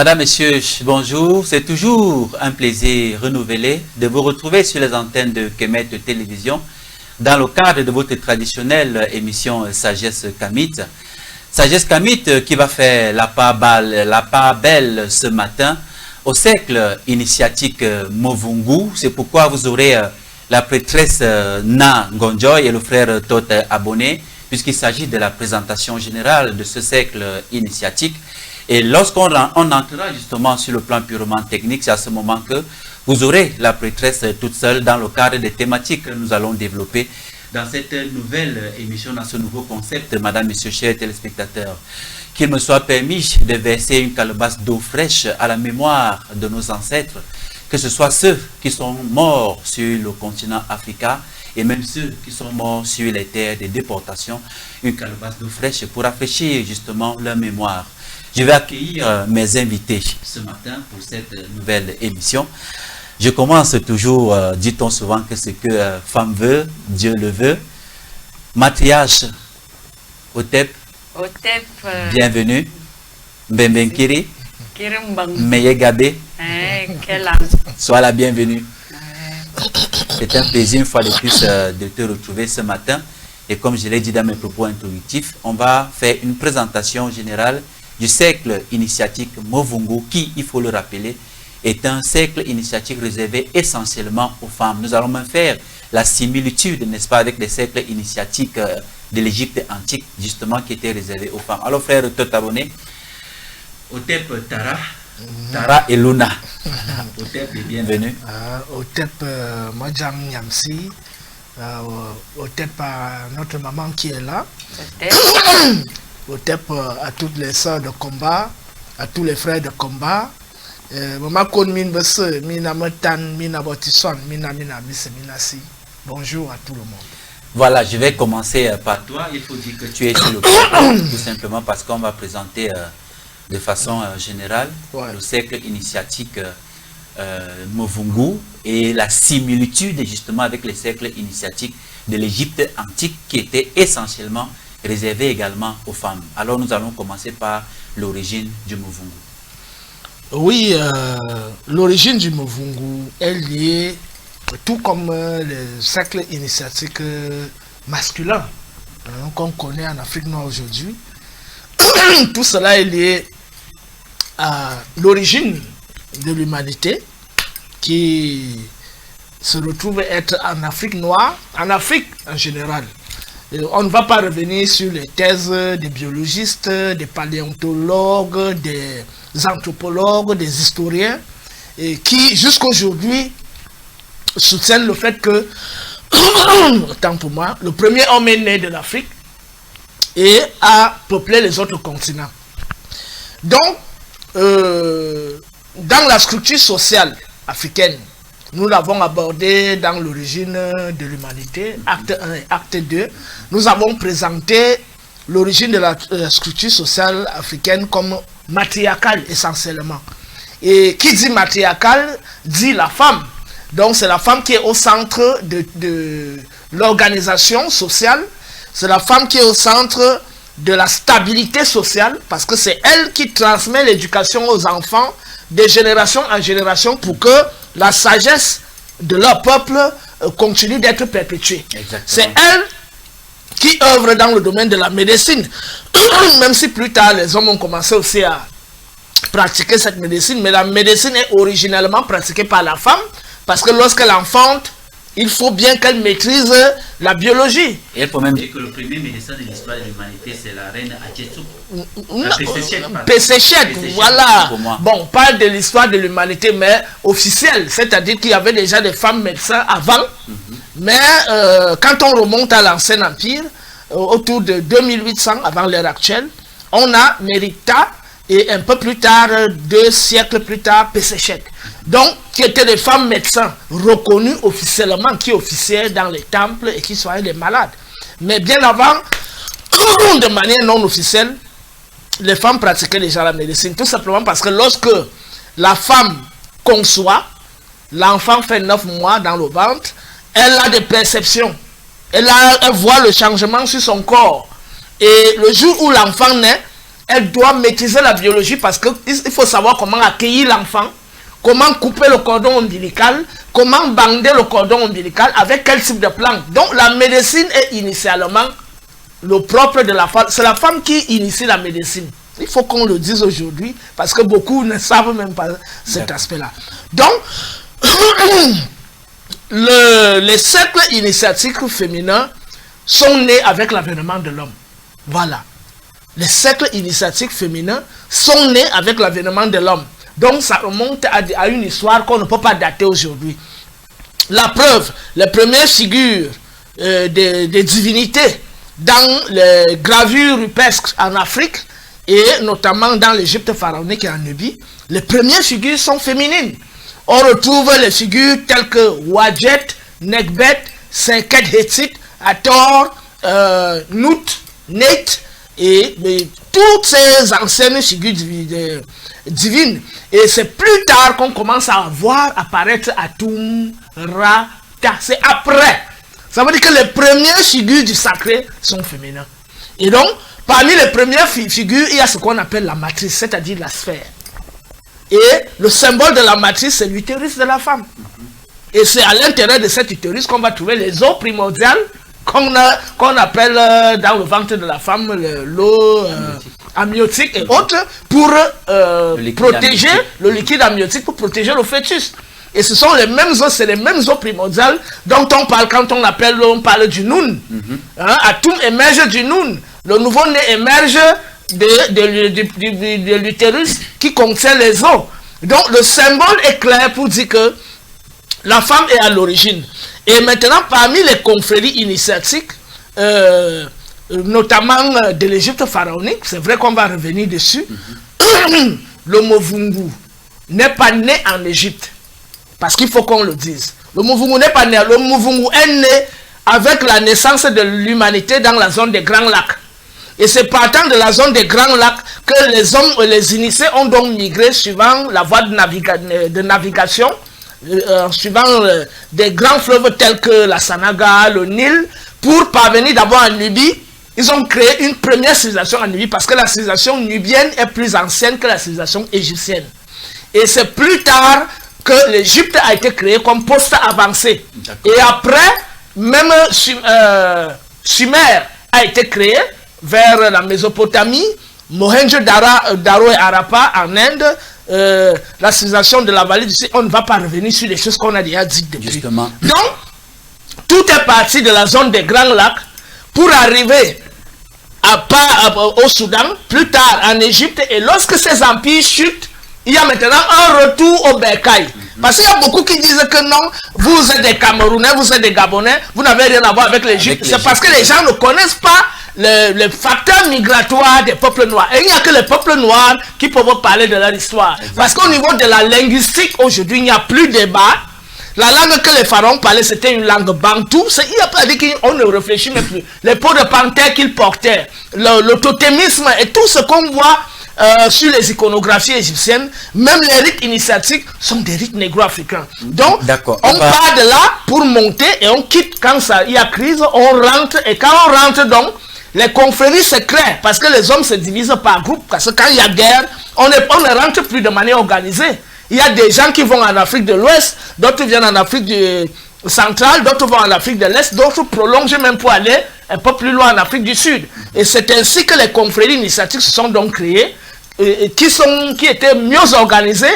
Madame, Messieurs, bonjour. C'est toujours un plaisir renouvelé de vous retrouver sur les antennes de Kemet Télévision dans le cadre de votre traditionnelle émission Sagesse Kamit. Sagesse Kamit qui va faire la part belle ce matin au cercle initiatique Movungu. C'est pourquoi vous aurez la prêtresse Na Ngonjoy et le frère Tot Abonné, puisqu'il s'agit de la présentation générale de ce cercle initiatique. Et lorsqu'on entrera justement sur le plan purement technique, c'est à ce moment que vous aurez la prêtresse toute seule dans le cadre des thématiques que nous allons développer dans cette nouvelle émission, dans ce nouveau concept. Madame, Messieurs, chers téléspectateurs, qu'il me soit permis de verser une calebasse d'eau fraîche à la mémoire de nos ancêtres, que ce soit ceux qui sont morts sur le continent africain et même ceux qui sont morts sur les terres de déportation, une calebasse d'eau fraîche pour rafraîchir justement leur mémoire. Je vais accueillir mes invités ce matin pour cette nouvelle émission. Je commence toujours, dit-on souvent que ce que femme veut, Dieu le veut. Matriarche Otep, bienvenue. Mbembenkiri, Meyegabe, sois la bienvenue. C'est un plaisir une fois de plus de te retrouver ce matin. Et comme je l'ai dit dans mes propos introductifs, on va faire une présentation générale du cercle initiatique Movungu qui, il faut le rappeler, est un cercle initiatique réservé essentiellement aux femmes. Nous allons même faire la similitude, n'est-ce pas, avec les cercles initiatiques de l'Égypte antique, justement, qui étaient réservés aux femmes. Alors, frère Tot Abonné, Otep Tara et Luna. Otep, bienvenue. Otep Mojang Nyamsi. Otep à notre maman qui est là. Otep à toutes les sœurs de combat, à tous les frères de combat. Bonjour à tout le monde. Voilà, je vais commencer par toi. Il faut dire que tu es sur le plan, tout simplement parce qu'on va présenter de façon générale le cercle initiatique Movungu et la similitude justement avec les cercles initiatiques de l'Égypte antique qui étaient essentiellement réservés également aux femmes. Alors nous allons commencer par l'origine du Movungu. Oui, l'origine du Movungu est liée, tout comme les cercles initiatiques masculins qu'on connaît en Afrique noire aujourd'hui. Tout cela est lié à l'origine de l'humanité qui se retrouve être en Afrique noire, en Afrique en général. On ne va pas revenir sur les thèses des biologistes, des paléontologues, des anthropologues, des historiens, qui jusqu'aujourd'hui soutiennent le fait que, autant pour moi, le premier homme est né de l'Afrique et a peuplé les autres continents. Donc, dans la structure sociale africaine, nous l'avons abordé dans l'origine de l'humanité, acte 1 et acte 2. Nous avons présenté l'origine de la structure sociale africaine comme matriarcale essentiellement. Et qui dit matriarcale dit la femme. Donc c'est la femme qui est au centre de l'organisation sociale. C'est la femme qui est au centre de la stabilité sociale parce que c'est elle qui transmet l'éducation aux enfants de génération en génération pour que la sagesse de leur peuple continue d'être perpétuée. C'est elle qui œuvre dans le domaine de la médecine. Même si plus tard les hommes ont commencé aussi à pratiquer cette médecine, mais la médecine est originellement pratiquée par la femme parce que lorsqu'elle enfante, il faut bien qu'elle maîtrise la biologie. Et elle peut même dire que le premier médecin de l'histoire de l'humanité, c'est la reine Hatshepsut. Péséchette, voilà. Bon, on parle de l'histoire de l'humanité, mais officielle, c'est-à-dire qu'il y avait déjà des femmes médecins avant. Mais quand on remonte à l'Ancien Empire, autour de 2800 avant l'ère actuelle, on a Mérita et un peu plus tard, 2 siècles plus tard, Péséchette. Donc, qui étaient des femmes médecins reconnues officiellement, qui officiaient dans les temples et qui soignaient les malades. Mais bien avant, de manière non officielle, les femmes pratiquaient déjà la médecine, tout simplement parce que lorsque la femme conçoit, l'enfant fait 9 mois dans le ventre, elle a des perceptions, elle voit le changement sur son corps. Et le jour où l'enfant naît, elle doit maîtriser la biologie parce qu'il faut savoir comment accueillir l'enfant, comment couper le cordon ombilical, comment bander le cordon ombilical, avec quel type de plante. Donc la médecine est initialement le propre de la femme. C'est la femme qui initie la médecine. Il faut qu'on le dise aujourd'hui parce que beaucoup ne savent même pas cet aspect-là. Donc, les cercles initiatiques féminins sont nés avec l'avènement de l'homme. Voilà. Les cercles initiatiques féminins sont nés avec l'avènement de l'homme. Donc ça remonte à une histoire qu'on ne peut pas dater aujourd'hui. La preuve, les premières figures des divinités dans les gravures rupestres en Afrique et notamment dans l'Égypte pharaonique et en Nubie, les premières figures sont féminines. On retrouve les figures telles que Wadjet, Nekbet, Serket Hétite, Hathor, Nut, Neit et toutes ces anciennes figures divines. Et c'est plus tard qu'on commence à voir apparaître Atum, Ra, Ta. C'est après. Ça veut dire que les premières figures du sacré sont féminines. Et donc, parmi les premières figures, il y a ce qu'on appelle la matrice, c'est-à-dire la sphère. Et le symbole de la matrice, c'est l'utérus de la femme. Et c'est à l'intérieur de cet utérus qu'on va trouver les eaux primordiales qu'on appelle dans le ventre de la femme l'eau amniotique et autres pour protéger le liquide amniotique, pour protéger le fœtus. Et ce sont les mêmes eaux, c'est les mêmes eaux primordiales dont on parle quand on parle du Noun. Atum émerge du Noun. Le nouveau-né émerge de l'utérus qui contient les eaux. Donc le symbole est clair pour dire que la femme est à l'origine. Et maintenant, parmi les confréries initiatiques, notamment de l'Égypte pharaonique, c'est vrai qu'on va revenir dessus, le Movungu n'est pas né en Égypte. Parce qu'il faut qu'on le dise. Le Movungu n'est pas né. Le Movungu est né avec la naissance de l'humanité dans la zone des Grands Lacs. Et c'est partant de la zone des Grands Lacs que les hommes, les initiés ont donc migré suivant la voie de navigation, suivant des grands fleuves tels que la Sanaga, le Nil, pour parvenir d'abord en Nubie. Ils ont créé une première civilisation en Nubie parce que la civilisation nubienne est plus ancienne que la civilisation égyptienne. Et c'est plus tard que l'Égypte a été créée comme poste avancé. Et après, même Sumer a été créé vers la Mésopotamie, Mohenjo-Daro et Harappa en Inde, la civilisation de la vallée du Sud. On ne va pas revenir sur les choses qu'on a déjà dites depuis. Justement. Donc, tout est parti de la zone des Grands Lacs pour arriver au Soudan, plus tard en Égypte, et lorsque ces empires chutent, il y a maintenant un retour au bercail. Parce qu'il y a beaucoup qui disent que non, vous êtes des Camerounais, vous êtes des Gabonais, vous n'avez rien à voir avec l'Égypte. C'est parce que les gens ne connaissent pas le facteur migratoire des peuples noirs. Et il n'y a que les peuples noirs qui peuvent parler de leur histoire. Parce qu'au niveau de la linguistique, aujourd'hui, il n'y a plus de débat. La langue que les pharaons parlaient, c'était une langue bantou. Il n'y a pas dit qu'on ne réfléchit même plus. Les peaux de panthère qu'ils portaient, le totémisme et tout ce qu'on voit sur les iconographies égyptiennes, même les rites initiatiques sont des rites négro-africains. Donc, on part de là pour monter et on quitte quand il y a crise, on rentre. Et quand on rentre, donc, les confréries se créent parce que les hommes se divisent par groupe. Parce que quand il y a guerre, on ne rentre plus de manière organisée. Il y a des gens qui vont en Afrique de l'Ouest, d'autres viennent en Afrique centrale, d'autres vont en Afrique de l'Est, d'autres prolongent même pour aller un peu plus loin en Afrique du Sud. Et c'est ainsi que les confréries initiatiques se sont donc créées, qui étaient mieux organisées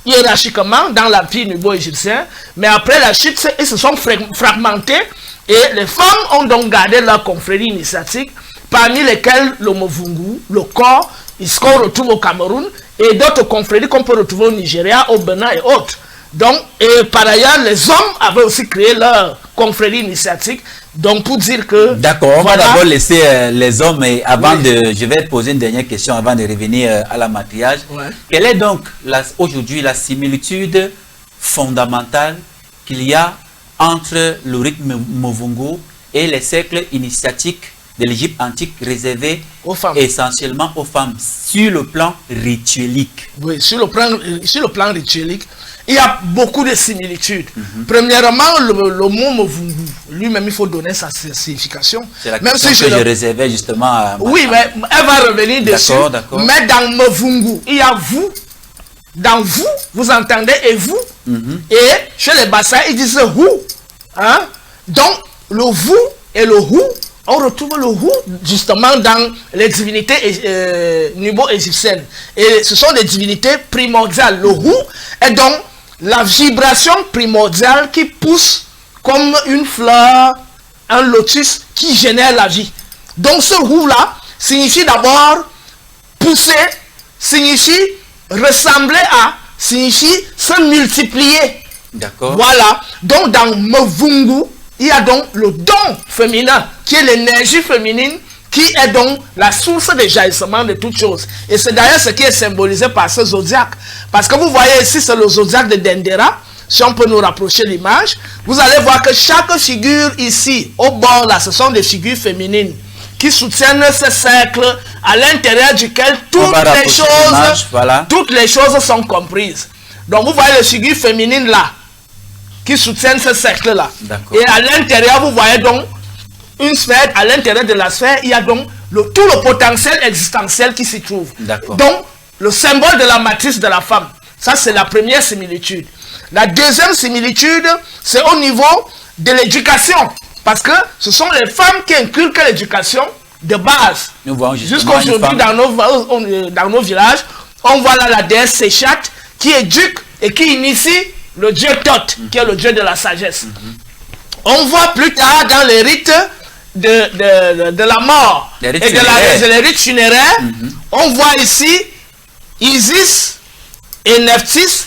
hiérarchiquement dans l'empire nubo-égyptien. Mais après la chute, ils se sont fragmentés et les femmes ont donc gardé leur confrérie initiatique, parmi lesquelles le Movungu, le Kor, ce qu'on retrouve au Cameroun, et d'autres confréries qu'on peut retrouver au Nigeria, au Bénin et autres. Donc, et par ailleurs, les hommes avaient aussi créé leur confrérie initiatique. Donc, pour dire que... D'accord, on va d'abord laisser les hommes, et avant je vais poser une dernière question avant de revenir à la matriarche. Quelle est donc aujourd'hui la similitude fondamentale qu'il y a entre le rythme Movungu et les cercles initiatiques de l'Égypte antique réservés essentiellement aux femmes sur le plan rituelique? Oui, sur le plan rituelique, il y a beaucoup de similitudes. Premièrement, le mot Muvungu, lui-même, il faut donner sa signification. C'est la question que je réservais justement à... Oui, mais elle va revenir dessus. D'accord. Mais dans Muvungu, il y a vous. Dans vous, vous entendez, et vous. Et chez les Bassins, ils disent who. Hein? Donc, le vous et le who, on retrouve le who justement dans les divinités nubo-égyptiennes. Et ce sont des divinités primordiales. Le who est donc la vibration primordiale qui pousse comme une fleur, un lotus qui génère la vie. Donc ce who là signifie d'abord pousser, signifie ressembler à, signifie se multiplier. D'accord. Voilà. Donc dans Muvungu, il y a donc le don féminin qui est l'énergie féminine qui est donc la source de jaillissement de toutes choses. Et c'est d'ailleurs ce qui est symbolisé par ce zodiaque. Parce que vous voyez ici, c'est le zodiaque de Dendera. Si on peut nous rapprocher l'image, vous allez voir que chaque figure ici, au bord là, ce sont des figures féminines qui soutiennent ce cercle à l'intérieur duquel toutes les choses sont comprises. Donc vous voyez les figures féminines là, qui soutiennent ce cercle là. Et à l'intérieur, vous voyez donc une sphère, à l'intérieur de la sphère, il y a donc tout le potentiel existentiel qui s'y trouve. Donc, le symbole de la matrice de la femme. Ça, c'est la première similitude. La deuxième similitude, c'est au niveau de l'éducation. Parce que ce sont les femmes qui inculquent l'éducation de base. Jusqu'aujourd'hui, dans nos villages, on voit là la déesse Séchat qui éduque et qui initie le dieu Thoth, qui est le dieu de la sagesse. On voit plus tard dans les rites de la mort et les rites funéraires, on voit ici Isis et Nephthys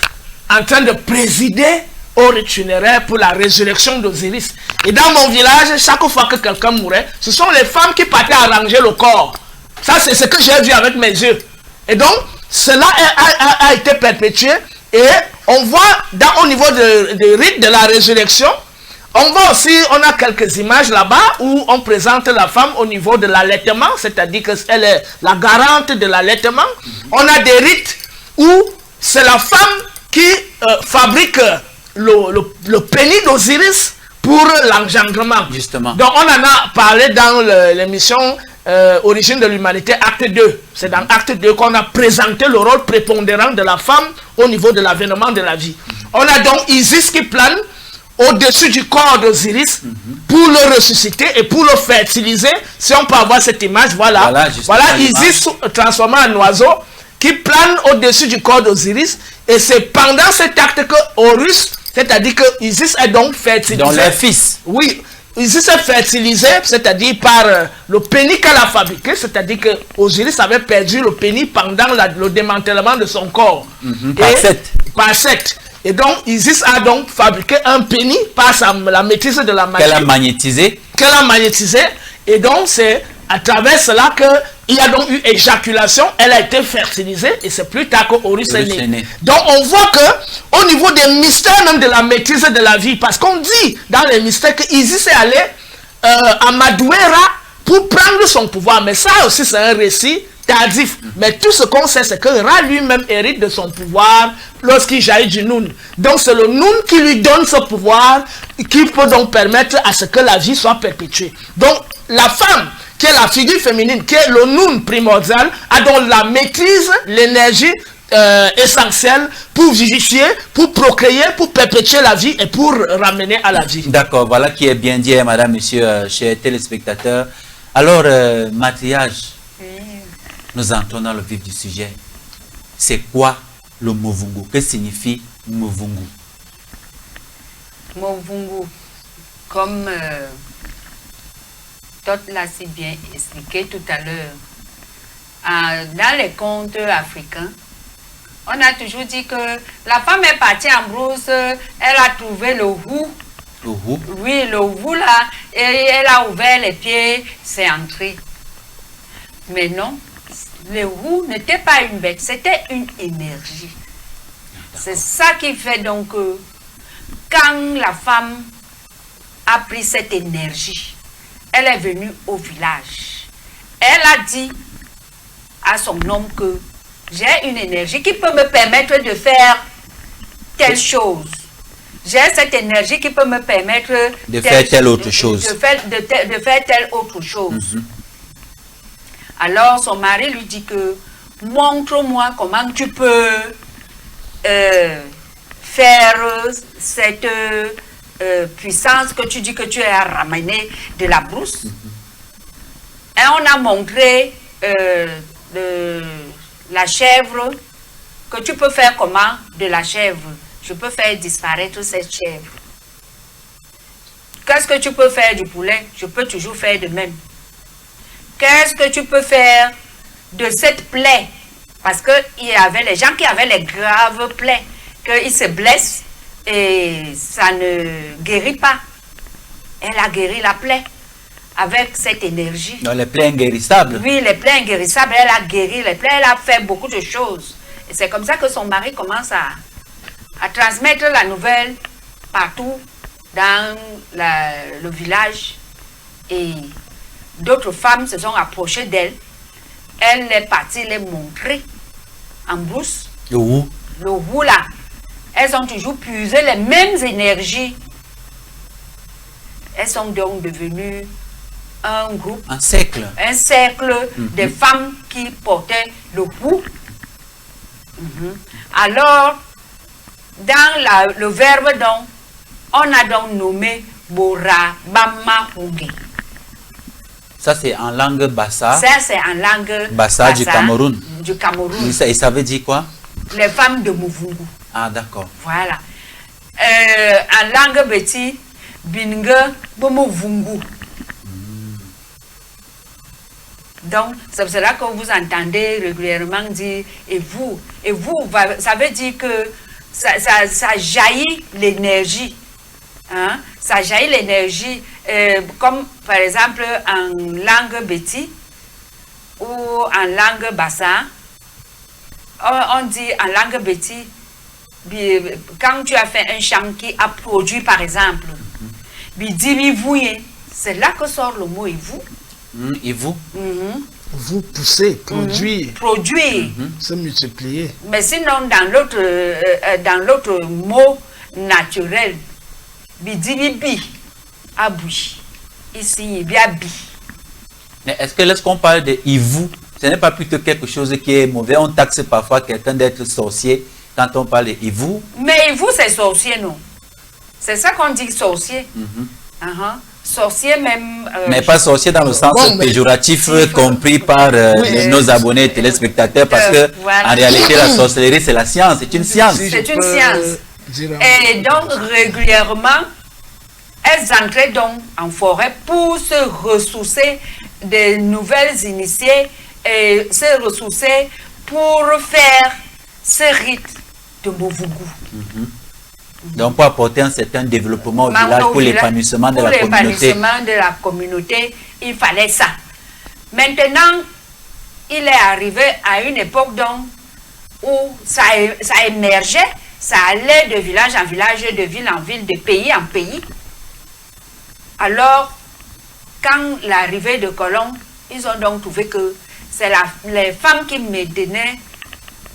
en train de présider au rite funéraire pour la résurrection d'Osiris. Et dans mon village, chaque fois que quelqu'un mourait, ce sont les femmes qui partaient arranger le corps. Ça, c'est ce que j'ai vu avec mes yeux. Et donc, cela a été perpétué. Et on voit au niveau des rites de la résurrection, on voit aussi, on a quelques images là-bas où on présente la femme au niveau de l'allaitement, c'est-à-dire qu'elle est la garante de l'allaitement. On a des rites où c'est la femme qui fabrique le pénis d'Osiris pour l'engendrement. Justement. Donc on en a parlé dans l'émission Origine de l'humanité, acte 2. C'est dans acte 2 qu'on a présenté le rôle prépondérant de la femme au niveau de l'avènement de la vie. On a donc Isis qui plane au-dessus du corps d'Osiris pour le ressusciter et pour le fertiliser. Si on peut avoir cette image, voilà Isis transformé en oiseau qui plane au-dessus du corps d'Osiris. Et c'est pendant cet acte que Horus, c'est-à-dire que Isis est donc fertilisé. Dans leur fils. Oui, Isis est fertilisé, c'est-à-dire par le pénis qu'elle a fabriqué, c'est-à-dire que Osiris avait perdu le pénis pendant le démantèlement de son corps. Par Seth. Et donc, Isis a donc fabriqué un pénis par la maîtrise de la magie. Qu'elle a magnétisé. Et donc, c'est à travers cela qu'il y a donc eu éjaculation. Elle a été fertilisée. Et c'est plus tard qu'Horus est né. Donc, on voit que au niveau des mystères même de la maîtrise de la vie, parce qu'on dit dans les mystères qu'Isis est allé à Maduera pour prendre son pouvoir. Mais ça aussi, c'est un récit tardif. Mais tout ce qu'on sait, c'est que Ra lui-même hérite de son pouvoir lorsqu'il jaillit du Noun. Donc c'est le Noun qui lui donne ce pouvoir qui peut donc permettre à ce que la vie soit perpétuée. Donc la femme, qui est la figure féminine, qui est le Noun primordial, a donc la maîtrise, l'énergie essentielle pour vivifier, pour procréer, pour perpétuer la vie et pour ramener à la vie. D'accord, voilà qui est bien dit, madame, monsieur, chers téléspectateurs. Alors, matriarche, nous entrons dans le vif du sujet. C'est quoi le Muvungu? Que signifie Muvungu? Muvungu, comme Thoth l'a si bien expliqué tout à l'heure, dans les contes africains, on a toujours dit que la femme est partie en brousse, elle a trouvé le hou. Le hou? Oui, le hou là, et elle a ouvert les pieds, c'est entré. Mais non. Le hou n'était pas une bête, c'était une énergie. C'est ça qui fait donc que quand la femme a pris cette énergie, elle est venue au village. Elle a dit à son homme que j'ai une énergie qui peut me permettre de faire telle chose. J'ai cette énergie qui peut me permettre de faire telle autre chose. De faire telle autre chose. Alors son mari lui dit que montre-moi comment tu peux faire cette puissance que tu dis que tu as ramenée de la brousse. Et on a montré la chèvre, que tu peux faire comment de la chèvre. Je peux faire disparaître cette chèvre. Qu'est-ce que tu peux faire du poulet? Je peux toujours faire de même. Qu'est-ce que tu peux faire de cette plaie? Parce qu'il y avait les gens qui avaient les graves plaies, qu'ils se blessent et ça ne guérit pas. Elle a guéri la plaie avec cette énergie. Dans les plaies inguérissables. Oui, les plaies inguérissables, elle a guéri les plaies, elle a fait beaucoup de choses. Et c'est comme ça que son mari commence à transmettre la nouvelle partout dans le village. Et d'autres femmes se sont approchées d'elle. Elle est partie les montrer en brousse. Le hou. Le hou là. Elles ont toujours puisé les mêmes énergies. Elles sont donc devenues un groupe. Un cercle. Un cercle de femmes qui portaient le hou. Alors, dans le verbe donc, on a donc nommé Bora Bama Hugi. Ça, c'est en langue bassa. Ça, c'est en langue bassa du Cameroun. Du Cameroun. Et ça veut dire quoi? Les femmes de Mouvungu. Ah, d'accord. Voilà. En langue beti, Binge Bomovungu. Donc, c'est pour cela que vous entendez régulièrement dire et vous, ça veut dire que ça jaillit l'énergie. Hein? Ça jaillit l'énergie, comme par exemple en langue beti ou en langue bassa. On dit en langue beti, quand tu as fait un chant qui a produit par exemple, c'est là que sort le mot et vous. Et vous? Vous poussez, produire. Produire. Se multiplier. Mais sinon, dans l'autre mot naturel, bidibibi, abui. Ici, il y a bi. Mais est-ce que lorsqu'on parle de Ivu, ce n'est pas plutôt quelque chose qui est mauvais? On taxe parfois quelqu'un d'être sorcier quand on parle de Ivu. Mais Ivu, c'est sorcier, non? C'est ça qu'on dit sorcier. Sorcier même... mais pas sorcier dans le sens péjoratif compris par nos abonnés téléspectateurs, parce que en réalité la sorcellerie c'est la science, c'est une science. C'est une science. Et donc régulièrement, elles entraient donc en forêt pour se ressourcer de nouvelles initiées et se ressourcer pour faire ce rite de Mouvungu. Donc pour apporter un certain développement au village, pour l'épanouissement de la communauté. Pour l'épanouissement de la communauté, il fallait ça. Maintenant, il est arrivé à une époque donc où ça émergeait, ça allait de village en village, de ville en ville, de pays en pays. Alors, quand l'arrivée de colons, ils ont donc trouvé que c'est les femmes qui me donnaient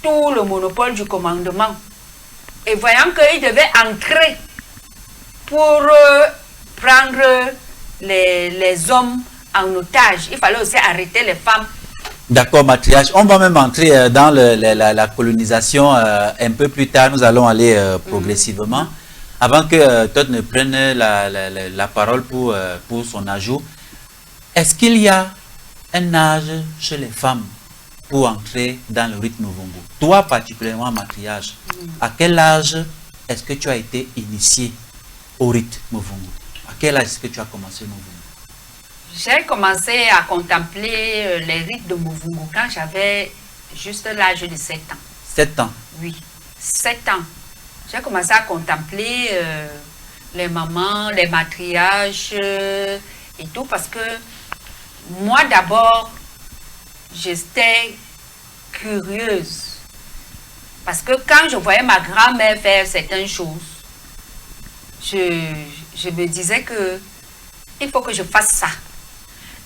tout le monopole du commandement. Et voyant qu'ils devaient entrer pour prendre les hommes en otage, il fallait aussi arrêter les femmes. D'accord, matriarche. On va même entrer dans la colonisation un peu plus tard. Nous allons aller progressivement. Avant que Todd ne prenne la parole pour son ajout, est-ce qu'il y a un âge chez les femmes pour entrer dans le rite Mouvungu? Toi particulièrement, matriarche, à quel âge est-ce que tu as été initié au rite Mouvungu? À quel âge est-ce que tu as commencé Mouvungu? J'ai commencé à contempler les rites de Mouvungu quand j'avais juste l'âge de 7 ans. 7 ans? Oui, 7 ans. J'ai commencé à contempler les mamans, les matriarches et tout, parce que moi d'abord, j'étais curieuse. Parce que quand je voyais ma grand-mère faire certaines choses, je me disais que il faut que je fasse ça.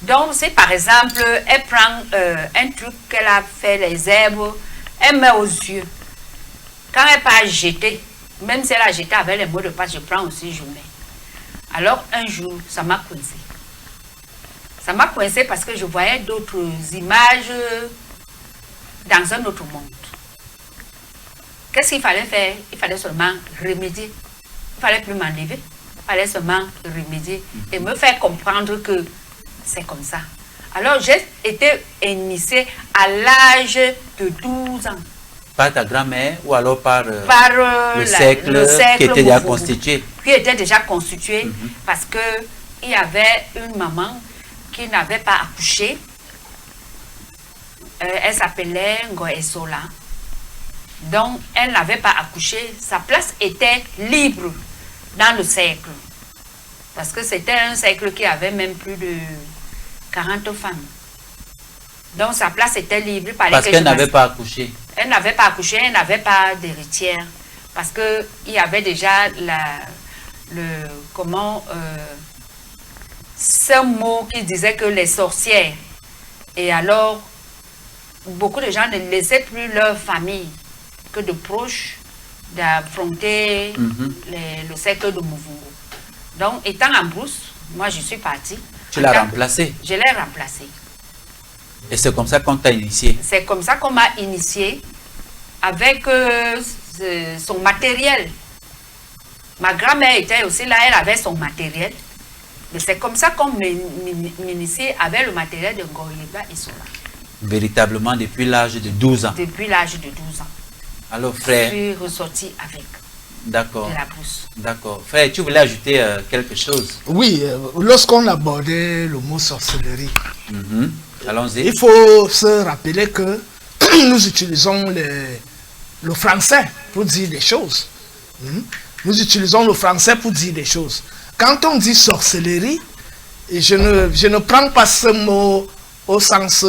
Donc, si par exemple, elle prend un truc qu'elle a fait, les herbes, elle met aux yeux. Quand elle part jeter, Même si elle a jeté avec les mots de passe, je prends aussi journée. Alors, un jour, ça m'a coincé. Ça m'a coincé parce que je voyais d'autres images dans un autre monde. Qu'est-ce qu'il fallait faire? Il fallait seulement remédier. Il ne fallait plus m'enlever. Il fallait seulement remédier et me faire comprendre que c'est comme ça. Alors, j'ai été initiée à l'âge de 12 ans. Par ta grand-mère ou alors par, le cercle qui était déjà constitué? Qui était déjà constitué parce qu'il y avait une maman qui n'avait pas accouché. Elle s'appelait Ngoesola. Donc, elle n'avait pas accouché. Sa place était libre dans le cercle. Parce que c'était un cercle qui avait même plus de 40 femmes. Donc, sa place était libre. Parce qu'elle n'avait pas accouché. Elle n'avait pas accouché, elle n'avait pas d'héritière. Parce qu'il y avait déjà ce mot qui disait que les sorcières. Et alors, beaucoup de gens ne laissaient plus leur famille que de proches d'affronter le cercle de Mouvungo. Donc, étant en brousse, moi je suis partie. Tu l'as remplacée? Je l'ai remplacée. Et c'est comme ça qu'on t'a initié? C'est comme ça qu'on m'a initié avec son matériel. Ma grand-mère était aussi là, elle avait son matériel. Mais c'est comme ça qu'on m'initiait avec le matériel de Ngoyeba et Sola. Véritablement depuis l'âge de 12 ans? Depuis l'âge de 12 ans. Alors frère? Je suis ressorti avec. D'accord. De la brousse. D'accord. Frère, tu voulais ajouter quelque chose? Oui, lorsqu'on abordait le mot sorcellerie, allons-y. Il faut se rappeler que nous utilisons le français pour dire des choses. Nous utilisons le français pour dire des choses. Quand on dit sorcellerie, je ne prends pas ce mot au sens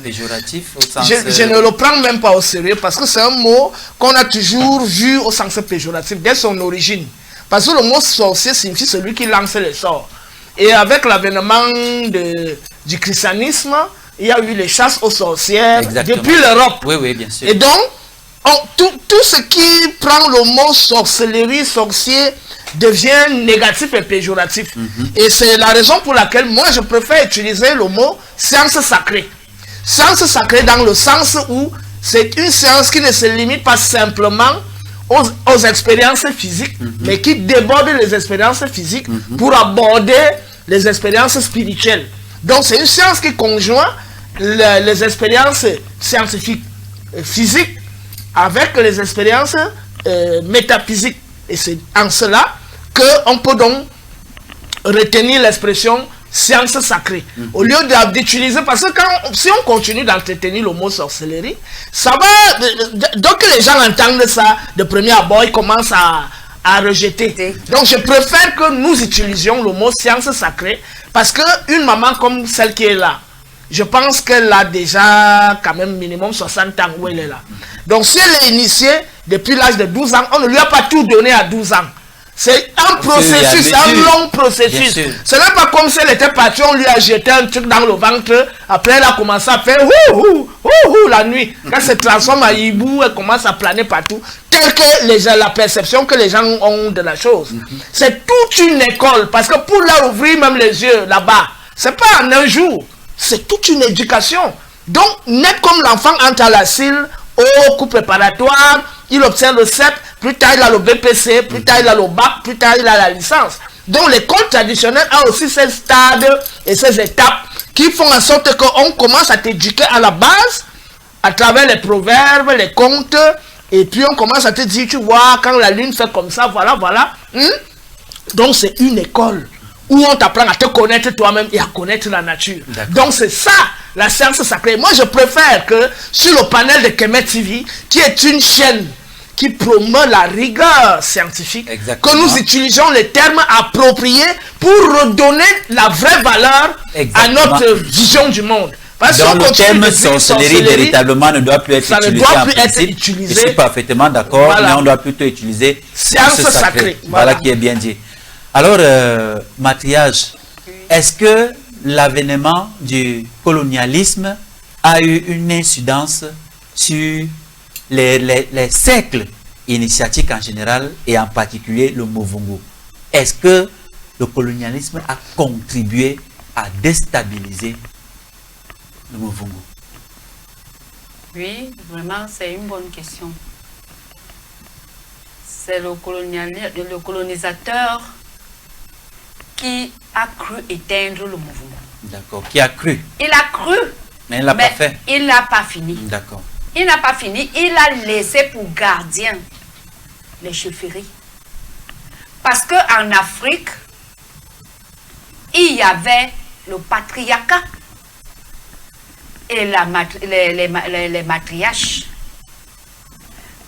péjoratif, au sens, je ne le prends même pas au sérieux parce que c'est un mot qu'on a toujours vu au sens péjoratif dès son origine. Parce que le mot sorcier signifie celui qui lance les sorts. Et avec l'avènement du christianisme, il y a eu les chasses aux sorcières. Exactement. Depuis l'Europe. Oui, oui, bien sûr. Et donc, tout ce qui prend le mot sorcellerie, sorcier, devient négatif et péjoratif. Et c'est la raison pour laquelle moi je préfère utiliser le mot science sacrée. Science sacrée dans le sens où c'est une science qui ne se limite pas simplement aux expériences physiques, mais qui déborde les expériences physiques pour aborder les expériences spirituelles. Donc c'est une science qui conjoint les expériences scientifiques physiques avec les expériences métaphysiques. Et c'est en cela qu'on peut donc retenir l'expression science sacrée. Au lieu d'utiliser, parce que si on continue d'entretenir le mot sorcellerie, ça va, donc les gens entendent ça de premier abord, ils commencent à rejeter. Donc je préfère que nous utilisions le mot science sacrée, parce qu'une maman comme celle qui est là, je pense qu'elle a déjà quand même minimum 60 ans où elle est là. Donc si elle est initiée depuis l'âge de 12 ans, on ne lui a pas tout donné à 12 ans. C'est un processus, un long processus. Ce n'est pas comme si elle était partie, on lui a jeté un truc dans le ventre. Après, elle a commencé à faire la nuit. Quand elle se transforme en hibou, elle commence à planer partout. Telle que la perception que les gens ont de la chose. C'est toute une école. Parce que pour leur ouvrir même les yeux là-bas, c'est pas en un jour. C'est toute une éducation. Donc, net comme l'enfant entre à l'asile, au cours préparatoire, il obtient le CEP, plus tard il a le BPC, plus tard il a le bac, plus tard il a la licence. Donc l'école traditionnelle a aussi ces stades et ces étapes qui font en sorte qu'on commence à t'éduquer à la base, à travers les proverbes, les contes, et puis on commence à te dire, tu vois, quand la lune fait comme ça, voilà, voilà. Donc c'est une école où on t'apprend à te connaître toi-même et à connaître la nature. Donc c'est ça, la science sacrée. Moi je préfère que sur le panel de Kemet TV, qui est une chaîne qui promeut la rigueur scientifique, que nous utilisions les termes appropriés pour redonner la vraie valeur à notre vision du monde. Parce donc le terme sorcellerie véritablement ne doit plus être utilisé. Ça ne doit plus être utilisé. Je suis parfaitement d'accord, voilà. Mais on doit plutôt utiliser science sacrée. Voilà qui est bien dit. Alors, Mathias, est-ce que l'avènement du colonialisme a eu une incidence sur les cercles initiatique en général et en particulier le Muvungu. Est-ce que le colonialisme a contribué à déstabiliser le Muvungu? Oui, vraiment, c'est une bonne question. C'est le colonisateur qui a cru éteindre le mouvement. D'accord, qui a cru. Il a cru, mais il ne l'a pas fait. Il n'a pas fini. D'accord. Il n'a pas fini, il a laissé pour gardien les chefferies. Parce qu'en Afrique, il y avait le patriarcat et les matriarches.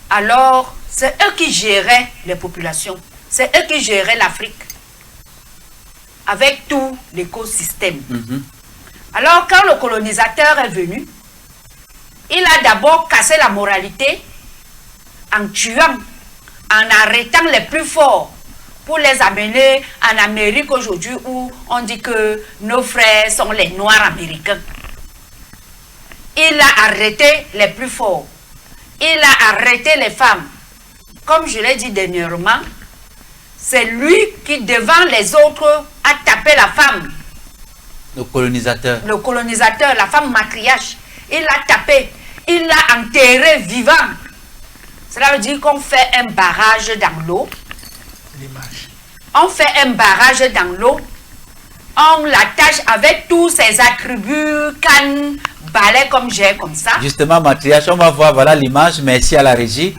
Alors, c'est eux qui géraient les populations. C'est eux qui géraient l'Afrique. Avec tout l'écosystème. Alors, quand le colonisateur est venu, il a d'abord cassé la moralité en tuant, en arrêtant les plus forts pour les amener en Amérique aujourd'hui où on dit que nos frères sont les Noirs américains. Il a arrêté les plus forts. Il a arrêté les femmes. Comme je l'ai dit dernièrement, c'est lui qui, devant les autres, a tapé la femme. Le colonisateur. Le colonisateur, la femme matriarche. Il l'a tapé. Il l'a enterré vivant. Cela veut dire qu'on fait un barrage dans l'eau. L'image. On fait un barrage dans l'eau. On l'attache avec tous ses attributs, canne, balai comme j'ai, comme ça. Justement, matriarche, on va voir, voilà l'image, merci à la régie.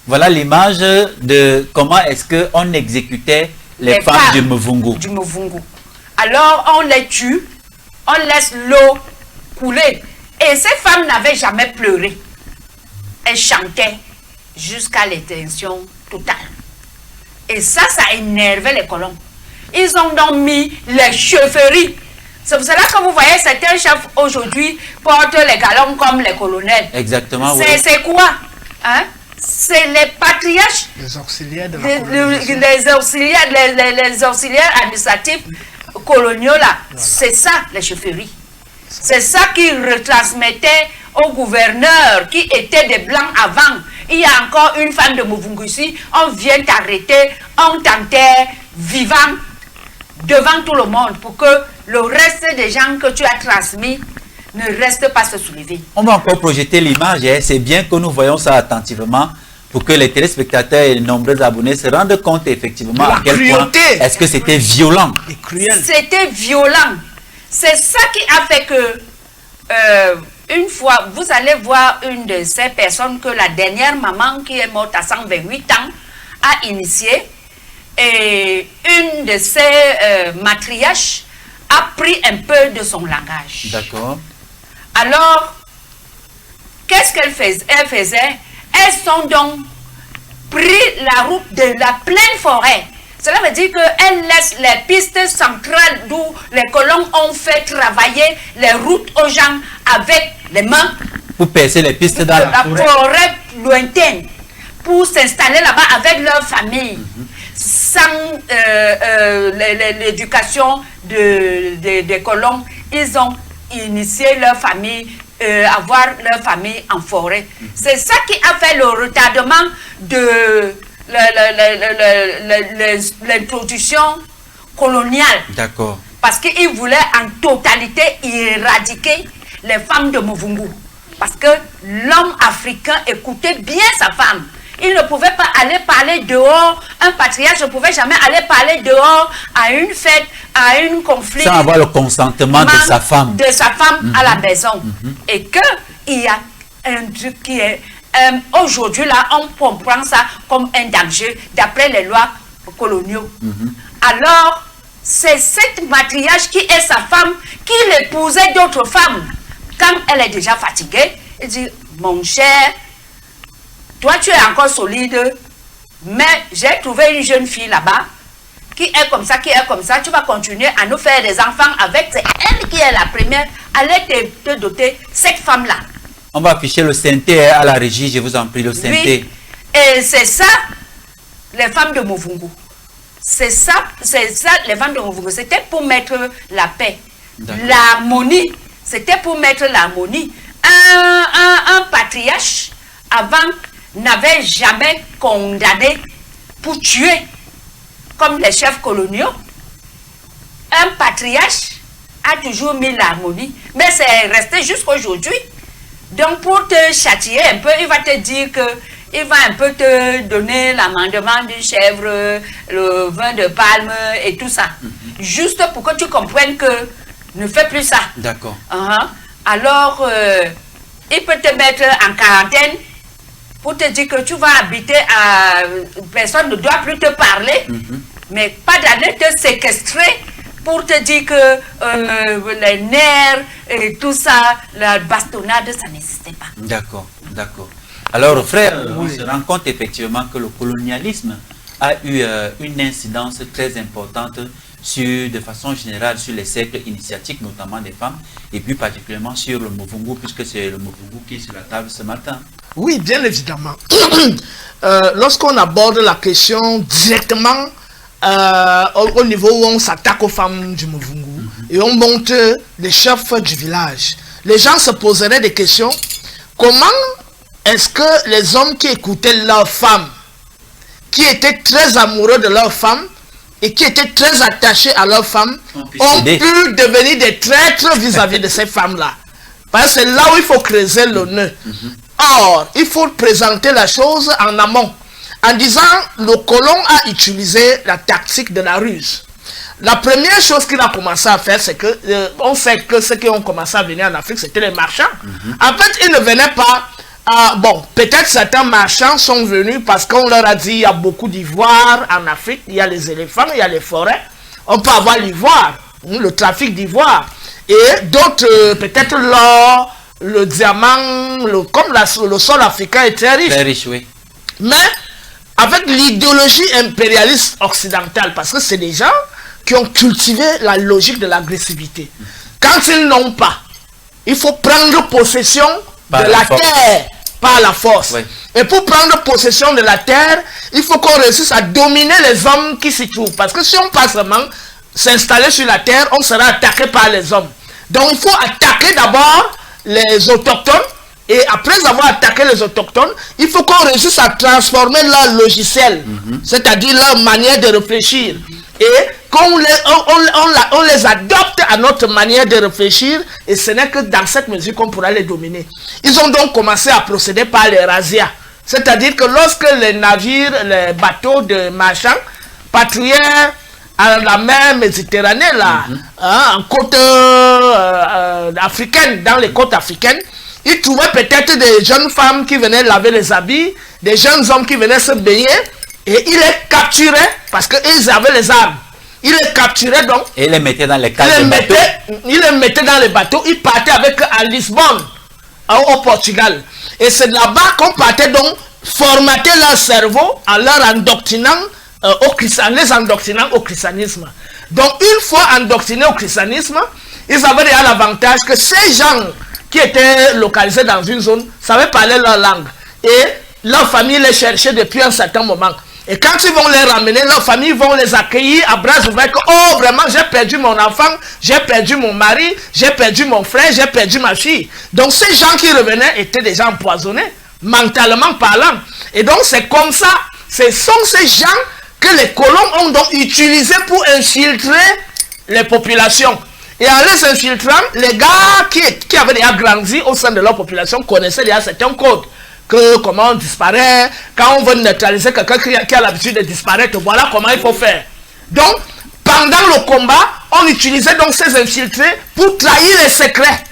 Voilà l'image de comment est-ce qu'on exécutait les femmes du Muvungu. Alors, on les tue, on laisse l'eau couler. Et ces femmes n'avaient jamais pleuré. Elles chantaient jusqu'à l'extinction totale. Et ça énervait les colons. Ils ont donc mis les chefferies. C'est pour cela que vous voyez certains chefs aujourd'hui portent les galons comme les colonels. Exactement, oui. C'est quoi, hein? C'est les patriarches, les auxiliaires de la les auxiliaires administratifs coloniaux là. Voilà. C'est ça les chefferies. C'est ça qui retransmettait aux gouverneurs qui étaient des blancs avant. Il y a encore une femme de Muvungu ici, on vient t'arrêter, on t'enterre vivant devant tout le monde pour que le reste des gens que tu as transmis ne reste pas se soulever. On va encore projeter l'image, hein. C'est bien que nous voyons ça attentivement pour que les téléspectateurs et les nombreux abonnés se rendent compte effectivement à quel point est-ce que c'était violent. C'était violent. C'est ça qui a fait que une fois, vous allez voir une de ces personnes que la dernière maman qui est morte à 128 ans a initié, et une de ces matriarches a pris un peu de son langage. D'accord. Alors, qu'est-ce qu'elle faisait? Elles sont donc pris la route de la pleine forêt. Cela veut dire qu'elles laissent les pistes centrales d'où les colons ont fait travailler les routes aux gens avec les mains. Pour percer les pistes dans la forêt lointaine. Pour s'installer là-bas avec leur famille. Sans l'éducation des colons, ils ont initié leur famille, avoir leur famille en forêt. C'est ça qui a fait le retardement de l'introduction coloniale. D'accord. Parce qu'ils voulaient en totalité éradiquer les femmes de Muvungu. Parce que l'homme africain écoutait bien sa femme. Il ne pouvait pas aller parler dehors. Un patriarche ne pouvait jamais aller parler dehors à une fête, à un conflit. Sans avoir le consentement de sa femme. De sa femme à la maison. Et qu'il y a un truc qui est... aujourd'hui, là, on comprend ça comme un danger d'après les lois coloniaux. Alors, c'est cette matriarche qui est sa femme qui l'épousait d'autres femmes. Quand elle est déjà fatiguée, elle dit, mon cher, toi tu es encore solide, mais j'ai trouvé une jeune fille là-bas qui est comme ça, tu vas continuer à nous faire des enfants avec, c'est elle qui est la première, allez te doter cette femme-là. On va afficher le synthé à la régie, je vous en prie, le synthé. Oui, et c'est ça, les femmes de Muvungu. C'est ça, les femmes de Muvungu. C'était pour mettre la paix, l'harmonie. C'était pour mettre l'harmonie. Un patriarche, avant n'avait jamais condamné pour tuer, comme les chefs coloniaux. Un patriarche a toujours mis l'harmonie, mais c'est resté jusqu'aujourd'hui. Donc pour te châtier un peu, il va te dire que il va un peu te donner l'amendement du chèvre, le vin de palme et tout ça. Juste pour que tu comprennes que ne fais plus ça. D'accord. Alors, il peut te mettre en quarantaine pour te dire que tu vas habiter à... Personne ne doit plus te parler, mais pas d'aller te séquestrer pour te dire que les nerfs et tout ça, la bastonnade, ça n'existait pas. D'accord, d'accord. Alors, frère, on se rend compte effectivement que le colonialisme a eu une incidence très importante de façon générale sur les cercles initiatiques, notamment des femmes, et plus particulièrement sur le Muvungu, puisque c'est le Muvungu qui est sur la table ce matin. Oui, bien évidemment. Lorsqu'on aborde la question directement au niveau où on s'attaque aux femmes du Muvungu et on monte les chefs du village, les gens se poseraient des questions. Comment est-ce que les hommes qui écoutaient leurs femmes, qui étaient très amoureux de leurs femmes et qui étaient très attachés à leurs femmes, ont pu devenir des traîtres vis-à-vis de ces femmes-là? Parce que c'est là où il faut creuser le nœud. Or, il faut présenter la chose en amont, en disant le colon a utilisé la tactique de la ruse. La première chose qu'il a commencé à faire, c'est que on sait que ceux qui ont commencé à venir en Afrique, c'était les marchands. En fait, ils ne venaient pas. Bon, peut-être certains marchands sont venus parce qu'on leur a dit il y a beaucoup d'ivoire en Afrique, il y a les éléphants, il y a les forêts. On peut avoir l'ivoire, le trafic d'ivoire. Et d'autres, peut-être l'or, le diamant, comme le sol africain est très riche. Très riche, oui. Mais avec l'idéologie impérialiste occidentale, parce que c'est des gens qui ont cultivé la logique de l'agressivité. Quand ils n'ont pas, il faut prendre possession de la terre par la force. Oui. Et pour prendre possession de la terre, il faut qu'on réussisse à dominer les hommes qui s'y trouvent. Parce que si on passe seulement s'installer sur la terre, on sera attaqué par les hommes. Donc il faut attaquer d'abord les autochtones. Et après avoir attaqué les autochtones, il faut qu'on réussisse à transformer leur logiciel, c'est-à-dire leur manière de réfléchir. Et qu'on on les adopte à notre manière de réfléchir, et ce n'est que dans cette mesure qu'on pourra les dominer. Ils ont donc commencé à procéder par les razzias. C'est-à-dire que lorsque les navires, les bateaux de marchands patrouillaient à la mer Méditerranée, là, en côte africaine, dans les côtes africaines, ils trouvaient peut-être des jeunes femmes qui venaient laver les habits, des jeunes hommes qui venaient se baigner, et ils les capturaient parce qu'ils avaient les armes. Ils les capturaient donc. Et les mettaient dans les cales de bateaux. Ils les mettaient dans les bateaux, ils partaient avec à Lisbonne, au Portugal. Et c'est là-bas qu'on partait donc formater leur cerveau en leur endoctrinant les endoctrinant au christianisme. Donc une fois endoctrinés au christianisme, ils avaient déjà l'avantage que ces gens qui étaient localisés dans une zone savaient parler leur langue. Et leur famille les cherchait depuis un certain moment. Et quand ils vont les ramener, leur famille vont les accueillir à bras ouverts. Oh, vraiment, j'ai perdu mon enfant, j'ai perdu mon mari, j'ai perdu mon frère, j'ai perdu ma fille. Donc ces gens qui revenaient étaient déjà empoisonnés, mentalement parlant. Et donc c'est comme ça, ce sont ces gens que les colons ont donc utilisés pour infiltrer les populations. Et en les infiltrant, les gars qui avaient déjà grandi au sein de leur population connaissaient déjà certains codes. Que comment on disparaît, quand on veut neutraliser quelqu'un qui a l'habitude de disparaître, voilà comment il faut faire. Donc, pendant le combat, on utilisait donc ces infiltrés pour trahir les secrets.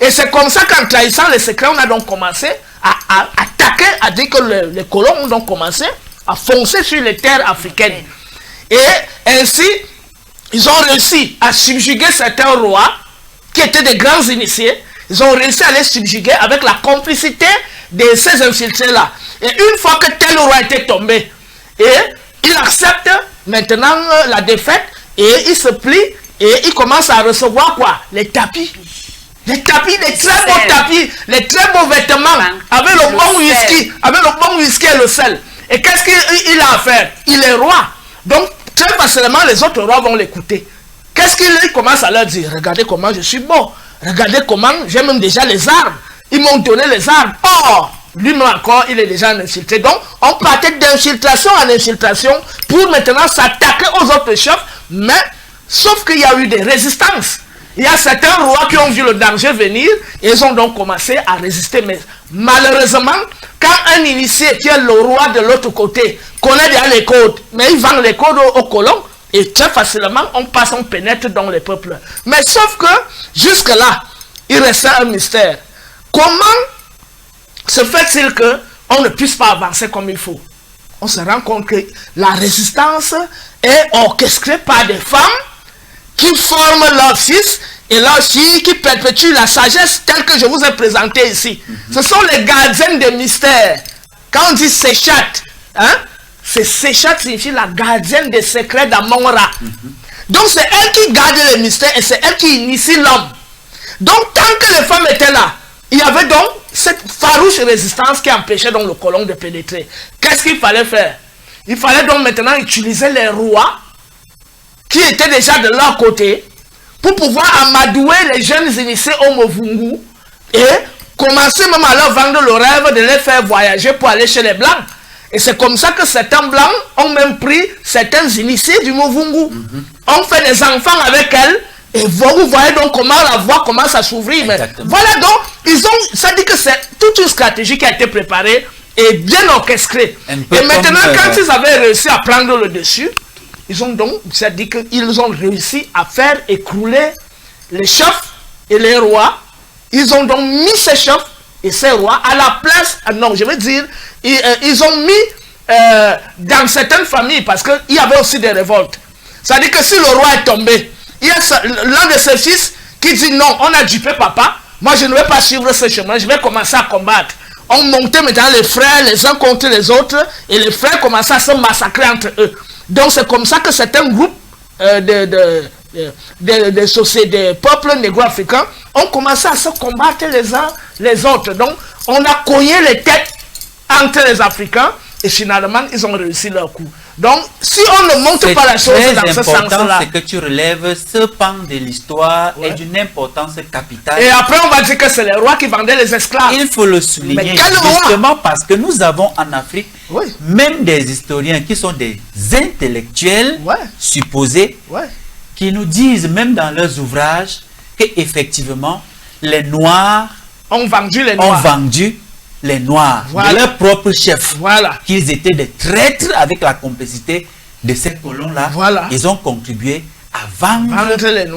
Et c'est comme ça qu'en trahissant les secrets, on a donc commencé à attaquer, à dire que les colons ont donc commencé à foncer sur les terres africaines. Et ainsi, ils ont réussi à subjuguer certains rois qui étaient des grands initiés. Ils ont réussi à les subjuguer avec la complicité de ces infiltrés-là. Et une fois que tel roi était tombé, et il accepte maintenant la défaite, et il se plie, et il commence à recevoir quoi? Les tapis. Les tapis, les très beaux tapis, les très beaux vêtements, avec le bon whisky, avec le bon whisky et le sel. Et qu'est-ce qu'il a à faire? Il est roi. Donc, très facilement, les autres rois vont l'écouter. Qu'est-ce qu'il commence à leur dire? Regardez comment je suis beau. Regardez comment j'ai même déjà les armes. Ils m'ont donné les armes. Or, lui-même encore, il est déjà un infiltré. Donc, on partait d'infiltration en infiltration pour maintenant s'attaquer aux autres chefs, mais sauf qu'il y a eu des résistances. Il y a certains rois qui ont vu le danger venir et ils ont donc commencé à résister. Mais malheureusement, quand un initié qui est le roi de l'autre côté connaît déjà les codes, mais il vend les codes aux colons, et très facilement, on pénètre dans les peuples. Mais sauf que, jusque-là, il restait un mystère. Comment se fait-il qu'on ne puisse pas avancer comme il faut? On se rend compte que la résistance est orchestrée par des femmes qui forment leurs fils et leurs filles, qui perpétuent la sagesse telle que je vous ai présentée ici. Ce sont les gardiennes des mystères. Quand on dit Séchat, hein, Séchat signifie la gardienne des secrets d'Amon-Ra. Donc c'est elle qui garde les mystères et c'est elle qui initie l'homme. Donc tant que les femmes étaient là, il y avait donc cette farouche résistance qui empêchait donc le colon de pénétrer. Qu'est-ce qu'il fallait faire? Il fallait donc maintenant utiliser les rois qui étaient déjà de leur côté pour pouvoir amadouer les jeunes initiés au Movungu et commencer même à leur vendre le rêve de les faire voyager pour aller chez les Blancs. Et c'est comme ça que certains Blancs ont même pris certains initiés du Movungu. On fait des enfants avec elles. Et vous voyez donc comment la voie commence à s'ouvrir. Voilà donc, ça dit que c'est toute une stratégie qui a été préparée et bien orchestrée. Et maintenant, quand ils avaient réussi à prendre le dessus, ils ont donc, ça dit qu'ils ont réussi à faire écrouler les chefs et les rois. Ils ont donc mis ces chefs et ces rois à la place, non, je veux dire, ils ont mis dans certaines familles, parce qu'il y avait aussi des révoltes. Ça dit que si le roi est tombé, il y a l'un de ses fils qui dit non, on a dupé papa, moi je ne vais pas suivre ce chemin, je vais commencer à combattre. On montait maintenant les frères les uns contre les autres et les frères commençaient à se massacrer entre eux. Donc c'est comme ça que certains groupes des peuples négro-africains ont commencé à se combattre les uns les autres. Donc on a cogné les têtes entre les Africains et finalement ils ont réussi leur coup. Donc, si on ne monte pas la chose dans ce sens-là... C'est que tu relèves ce pan de l'histoire est d'une importance capitale. Et après, on va dire que c'est les rois qui vendaient les esclaves. Il faut le souligner, justement parce que nous avons en Afrique même des historiens qui sont des intellectuels supposés, qui nous disent, même dans leurs ouvrages, qu'effectivement, les Noirs ont vendu les Noirs, de leur propre chef, qu'ils étaient des traîtres avec la complicité de ces colons-là. Ils ont contribué à vendre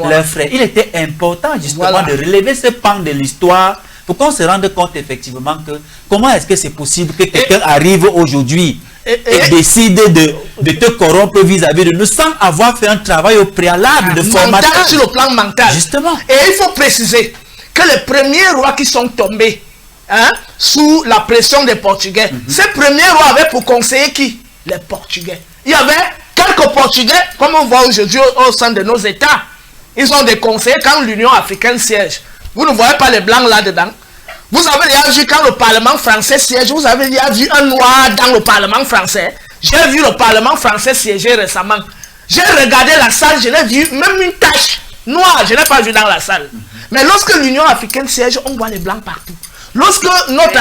leurs frères. Il était important justement de relever ce pan de l'histoire pour qu'on se rende compte effectivement que comment est-ce que c'est possible que quelqu'un arrive aujourd'hui et décide de te corrompre vis-à-vis de nous sans avoir fait un travail au préalable de formation. Sur le plan mental. Justement. Et il faut préciser que les premiers rois qui sont tombés sous la pression des Portugais. Ces premiers rois avaient pour conseiller qui? Les Portugais. Il y avait quelques Portugais, comme on voit aujourd'hui au sein de nos États. Ils ont des conseillers quand l'Union africaine siège. Vous ne voyez pas les Blancs là-dedans. Vous avez déjà vu quand le Parlement français siège, vous avez déjà vu un noir dans le Parlement français. J'ai vu le Parlement français siéger récemment. J'ai regardé la salle, je n'ai vu même une tache noire, je n'ai pas vu dans la salle. Mais lorsque l'Union africaine siège, on voit les Blancs partout. Lorsque notre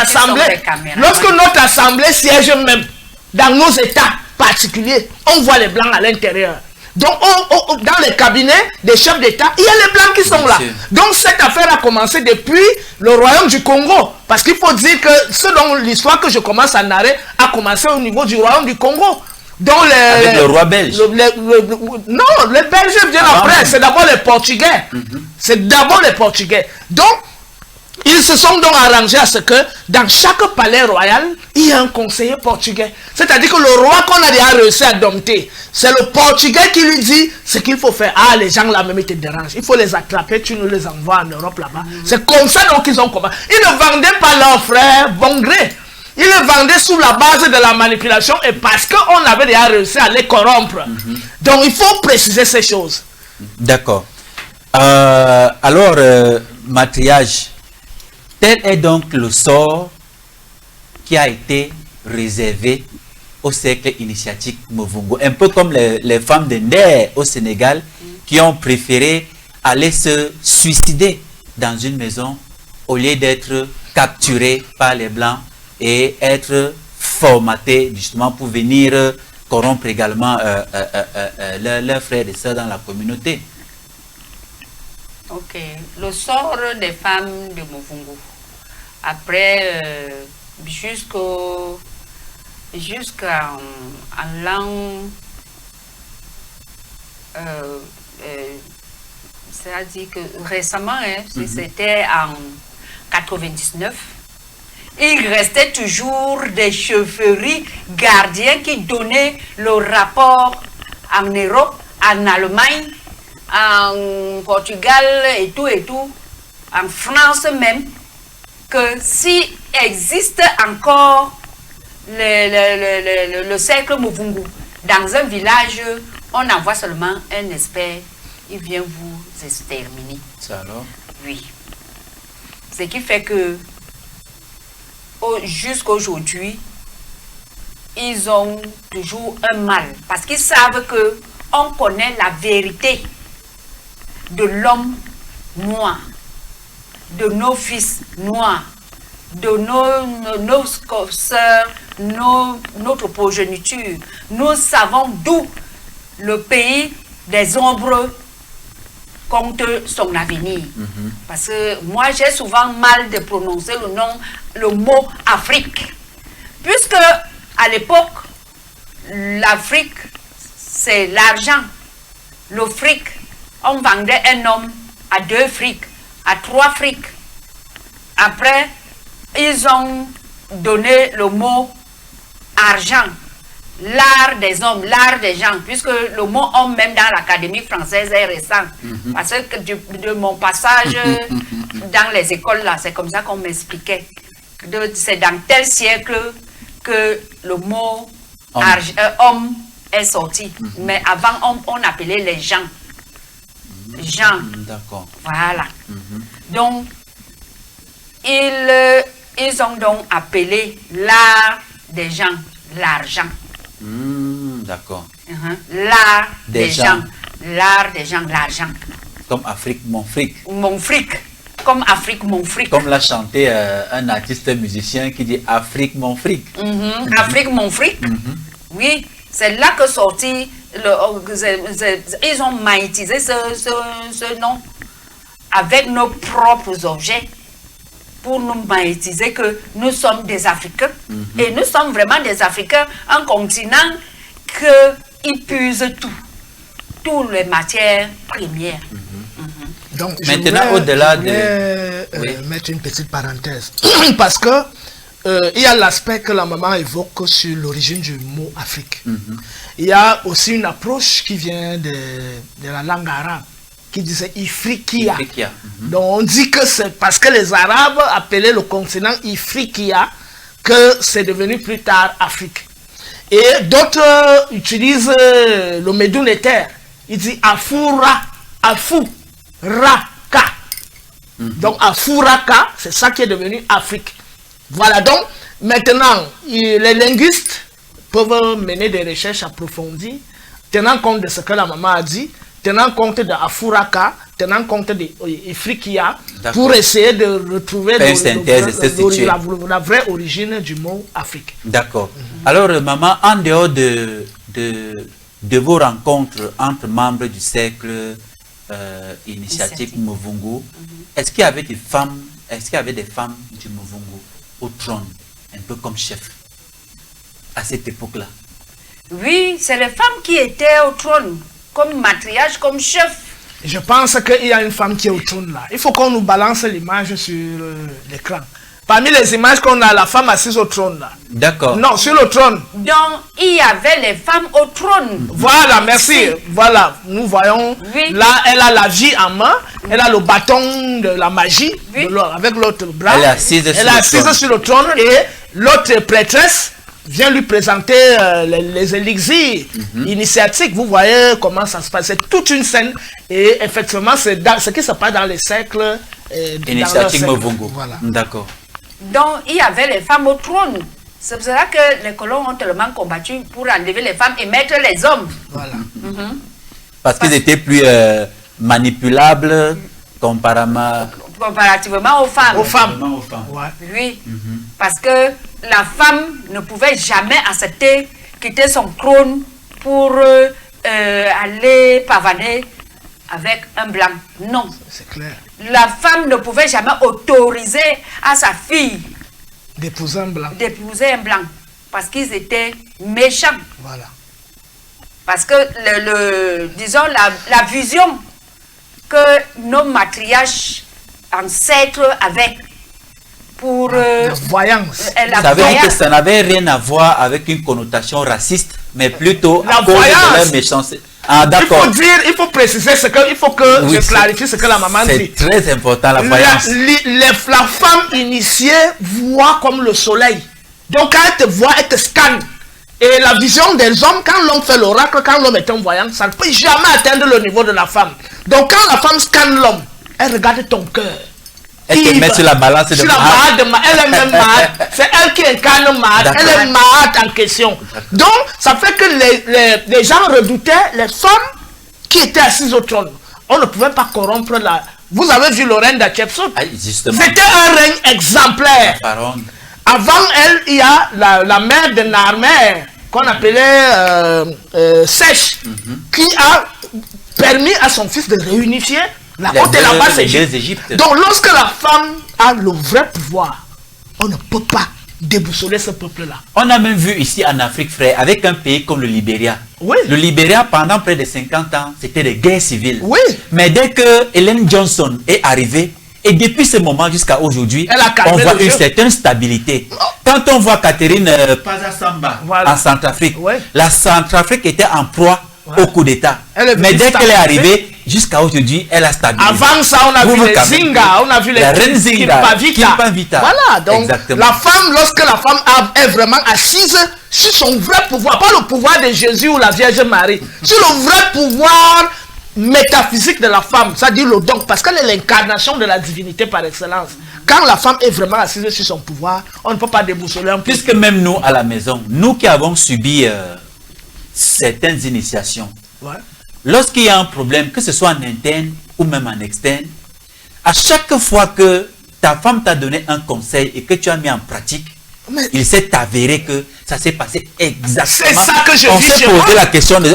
assemblée siège même dans nos États particuliers, on voit les Blancs à l'intérieur. Donc dans les cabinets des chefs d'État, il y a les Blancs qui sont là. Donc cette affaire a commencé depuis le royaume du Congo. Parce qu'il faut dire que selon l'histoire que je commence à narrer a commencé au niveau du royaume du Congo. Avec le roi belge. Non, les Belges viennent après. C'est d'abord les Portugais. C'est d'abord les Portugais. Donc ils se sont donc arrangés à ce que dans chaque palais royal, il y a un conseiller portugais. C'est-à-dire que le roi qu'on a déjà réussi à dompter, c'est le portugais qui lui dit ce qu'il faut faire. Ah, les gens là même ils te dérangent. Il faut les attraper, tu nous les envoies en Europe là-bas. C'est comme ça donc qu'ils ont commencé. Ils ne vendaient pas leurs frères bon gré. Ils les vendaient sous la base de la manipulation et parce qu'on avait déjà réussi à les corrompre. Donc il faut préciser ces choses. D'accord. Alors, matriage. Tel est donc le sort qui a été réservé au cercle initiatique Movungu. Un peu comme les femmes de Nder au Sénégal qui ont préféré aller se suicider dans une maison au lieu d'être capturées par les Blancs et être formatés justement pour venir corrompre également leurs frères et sœurs dans la communauté. Ok. Le sort des femmes de Muvungu. Après, jusqu'en l'an... c'est-à-dire que récemment, hein, c'était en 99, il restait toujours des chefferies gardiens qui donnaient le rapport en Europe, en Allemagne, en Portugal et tout, en France même, que si existe encore le cercle Muvungu dans un village, on envoie seulement un expert, il vient vous exterminer. Ça alors? Oui. Ce qui fait que jusqu'aujourd'hui, ils ont toujours un mal. Parce qu'ils savent que on connaît la vérité de l'homme noir, de nos fils noirs, de nos sœurs, notre progéniture. Nous savons d'où le pays des ombres compte son avenir. Parce que moi, j'ai souvent mal de prononcer le mot Afrique. Puisque, à l'époque, l'Afrique, c'est l'argent. Le fric, on vendait un homme à 2 frics, à 3 frics. Après, ils ont donné le mot argent. L'art des hommes, l'art des gens, puisque le mot homme même dans l'Académie française est récent. Parce que de mon passage dans les écoles là, c'est comme ça qu'on m'expliquait. C'est dans tel siècle que le mot homme est sorti. Mais avant, on appelait les gens. Gens. D'accord. Voilà. Donc, ils ont donc appelé l'art des gens, l'argent. D'accord. L'art des gens. L'art des gens, l'argent. Comme Afrique, mon fric. Mon fric. Comme Afrique, mon fric. Comme l'a chanté un artiste musicien qui dit Afrique, mon fric. Afrique, mon fric. Oui, c'est là que sorti, ils ont maïtisé ce nom avec nos propres objets pour nous maïtiser que nous sommes des Africains. Et nous sommes vraiment des Africains, un continent qui puise toutes les matières premières. Donc, maintenant, au-delà mettre une petite parenthèse. Parce que il y a l'aspect que la maman évoque sur l'origine du mot Afrique. Il y a aussi une approche qui vient de la langue arabe, qui disait Ifriqiya. Donc on dit que c'est parce que les Arabes appelaient le continent Ifriqiya que c'est devenu plus tard Afrique. Et d'autres utilisent le Médoune éther. Il dit Afura, Afu, Raka. Donc Afuraka, c'est ça qui est devenu Afrique. Voilà, donc maintenant les linguistes peuvent mener des recherches approfondies, tenant compte de ce que la maman a dit, tenant compte de Afuraka, tenant compte de Ifriqiya, pour essayer de retrouver la vraie origine du mot Afrique. D'accord. Alors, maman, en dehors de vos rencontres entre membres du cercle initiatique Muvungu, est-ce qu'il y avait des femmes, du Muvungu au trône, un peu comme chef, à cette époque-là? Oui, c'est les femmes qui étaient au trône, comme matriarche, comme chef. Je pense qu'il y a une femme qui est au trône là. Il faut qu'on nous balance l'image sur l'écran. Parmi les images qu'on a, la femme assise au trône là. D'accord. Non, sur le trône. Donc, il y avait les femmes au trône. Voilà, merci. Voilà, nous voyons. Oui. Là, elle a la vie en main. Elle a le bâton de la magie avec l'autre bras. Elle est assise sur le trône et l'autre prêtresse vient lui présenter les élixirs initiatiques. Vous voyez comment ça se passe. C'est toute une scène. Et effectivement, c'est ce qui se passe dans les cercles. Initiatique Muvungu. Voilà. D'accord. Donc, il y avait les femmes au trône. C'est pour cela que les colons ont tellement combattu pour enlever les femmes et mettre les hommes. Voilà. Parce qu'ils étaient plus manipulables comparativement aux femmes. Aux femmes. Ouais. Oui. Parce que la femme ne pouvait jamais accepter quitter son trône pour aller pavaner avec un blanc. Non. C'est clair. La femme ne pouvait jamais autoriser à sa fille D'épouser un blanc. d'épouser un blanc parce qu'ils étaient méchants. Voilà. Parce que, disons, la vision que nos matriarches ancêtres avaient pour... La voyance. Ça veut dire que ça n'avait rien à voir avec une connotation raciste, mais plutôt La à cause voyance. de leur méchanceté. Ah, Il d'accord. faut dire, il faut préciser ce que, il faut que Oui, je clarifie ce que la maman dit. C'est très important, la voyance. La femme initiée voit comme le soleil. Donc quand elle te voit, elle te scanne. Et la vision des hommes, quand l'homme fait l'oracle, quand l'homme est un voyant, ça ne peut jamais atteindre le niveau de la femme. Donc quand la femme scanne l'homme, elle regarde ton cœur. Elle te met sur la balance de sur la Mahat. balance de Mahat. Elle est même Mahat. C'est elle qui incarne Mahat. Elle est Mahat en question. Donc ça fait que les gens redoutaient les femmes qui étaient assises au trône. On ne pouvait pas corrompre la... Vous avez vu le règne d'Hatshepsut. Ah, justement. C'était un règne exemplaire. Pharaon. Avant elle, il y a la mère de Narmer, qu'on appelait Sèche, qui a permis à son fils de réunifier la haute et la basse Égypte. Donc lorsque la femme a le vrai pouvoir, on ne peut pas déboussoler ce peuple-là. On a même vu ici en Afrique, frère, avec un pays comme le Libéria. Oui. Le Libéria, pendant près de 50 ans, c'était des guerres civiles. Oui. Mais dès que Ellen Johnson est arrivée, et depuis ce moment jusqu'à aujourd'hui, on voit une certaine stabilité. Quand on voit Catherine Pazasamba en Centrafrique, la Centrafrique était en proie au coup d'État. Mais dès qu'elle est arrivée, jusqu'à aujourd'hui, elle a stabilisé. Avant ça, on a vu les Zinga, on a vu les reine Zinga, Kilpavita. Voilà, donc exactement. La femme, lorsque la femme est vraiment assise sur son vrai pouvoir, pas le pouvoir de Jésus ou la Vierge Marie, sur le vrai pouvoir métaphysique de la femme, ça dit le don, parce qu'elle est l'incarnation de la divinité par excellence. Quand la femme est vraiment assise sur son pouvoir, on ne peut pas déboussoler un peu. Puisque même nous, à la maison, nous qui avons subi certaines initiations, lorsqu'il y a un problème, que ce soit en interne ou même en externe, à chaque fois que ta femme t'a donné un conseil et que tu as mis en pratique, il s'est avéré que ça s'est passé exactement. C'est ça que je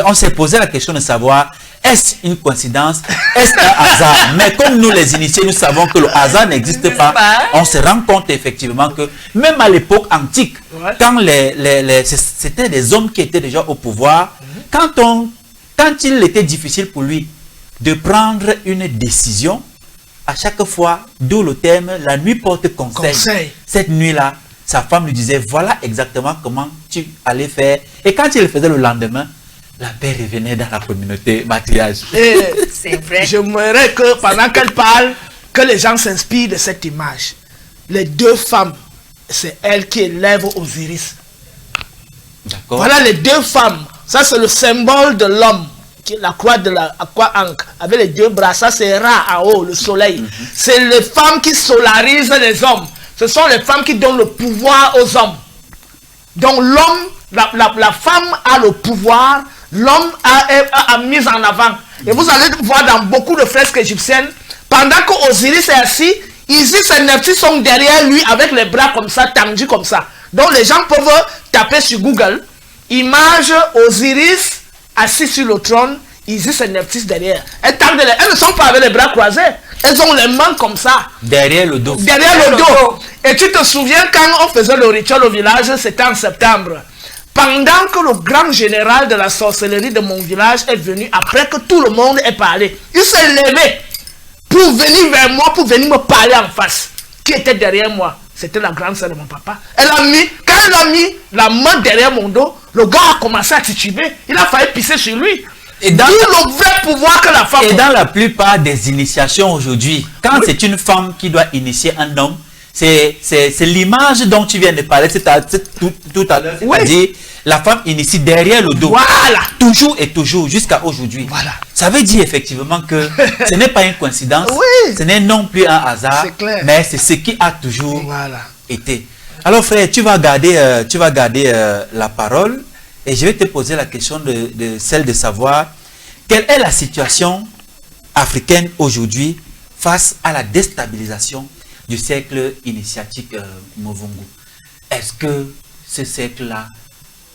On s'est posé la question de savoir, est-ce une coïncidence? Est-ce un hasard? Mais comme nous les initiés, nous savons que le hasard n'existe pas. On se rend compte effectivement que même à l'époque antique, quand c'était des hommes qui étaient déjà au pouvoir, quand il était difficile pour lui de prendre une décision, à chaque fois, d'où le terme, la nuit porte conseil. Cette nuit-là, sa femme lui disait, voilà exactement comment tu allais faire. Et quand il le faisait le lendemain, la paix revenait dans la communauté matriarche. C'est vrai. J'aimerais que pendant qu'elle parle, que les gens s'inspirent de cette image. Les deux femmes, c'est elles qui élèvent Osiris. D'accord. Voilà les deux femmes. Ça, c'est le symbole de l'homme. La croix de la Aqua-Ankh, avec les deux bras. Ça, c'est Ra en haut, le soleil. C'est les femmes qui solarisent les hommes. Ce sont les femmes qui donnent le pouvoir aux hommes. Donc l'homme, la femme a le pouvoir, l'homme a mis en avant. Et vous allez voir dans beaucoup de fresques égyptiennes, pendant que Osiris est assis, Isis et Nephthys sont derrière lui avec les bras comme ça, tendus comme ça. Donc les gens peuvent taper sur Google, image Osiris assis sur le trône, Isis et Nephthys derrière. Elles ne sont pas avec les bras croisés. Elles ont les mains comme ça. Derrière le dos. Derrière le dos. Et tu te souviens quand on faisait le rituel au village, c'était en septembre. Pendant que le grand général de la sorcellerie de mon village est venu, après que tout le monde est parlé, il s'est levé pour venir vers moi, pour venir me parler en face. Qui était derrière moi? C'était la grande sœur de mon papa. Quand elle a mis la main derrière mon dos, le gars a commencé à tituber. Il a failli pisser sur lui. Et dans le vrai pouvoir que la femme... Et dans la plupart des initiations aujourd'hui, quand c'est une femme qui doit initier un homme, c'est l'image dont tu viens de parler tout à l'heure. C'est-à-dire, la femme initie derrière le dos. Voilà. Toujours et toujours, jusqu'à aujourd'hui. Voilà. Ça veut dire effectivement que ce n'est pas une coïncidence. Oui. Ce n'est non plus un hasard. C'est clair. Mais c'est ce qui a toujours été. Alors frère, tu vas garder la parole. Et je vais te poser la question celle de savoir quelle est la situation africaine aujourd'hui face à la déstabilisation du cercle initiatique Movungu. est-ce que ce cercle-là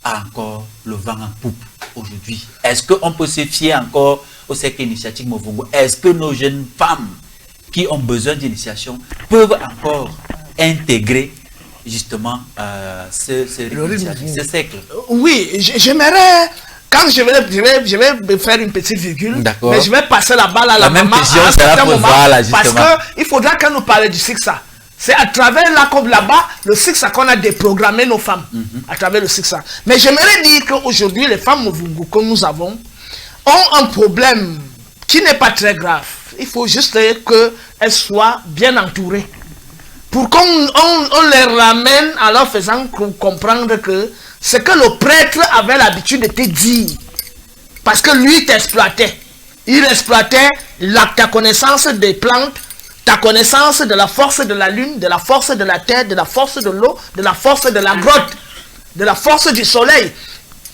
a encore le vent en poupe aujourd'hui? Est-ce qu'on peut se fier encore au cercle initiatique Movungu? Est-ce que nos jeunes femmes qui ont besoin d'initiation peuvent encore intégrer justement ce cercle? Oui, j'aimerais, quand je vais faire une petite virgule, mais je vais passer la balle à la maman question, à un certain moment, voilà, parce qu'il faudra qu'elle nous parle du SICSA. C'est à travers là-bas, le SICSA qu'on a déprogrammé nos femmes, à travers le SICSA. Mais j'aimerais dire qu'aujourd'hui, les femmes Movungu que nous avons ont un problème qui n'est pas très grave. Il faut juste qu'elles soient bien entourées. Pour qu'on les ramène en leur faisant comprendre que ce que le prêtre avait l'habitude de te dire, parce que lui t'exploitait. Il exploitait ta connaissance des plantes, ta connaissance de la force de la lune, de la force de la terre, de la force de l'eau, de la force de la grotte, de la force du soleil.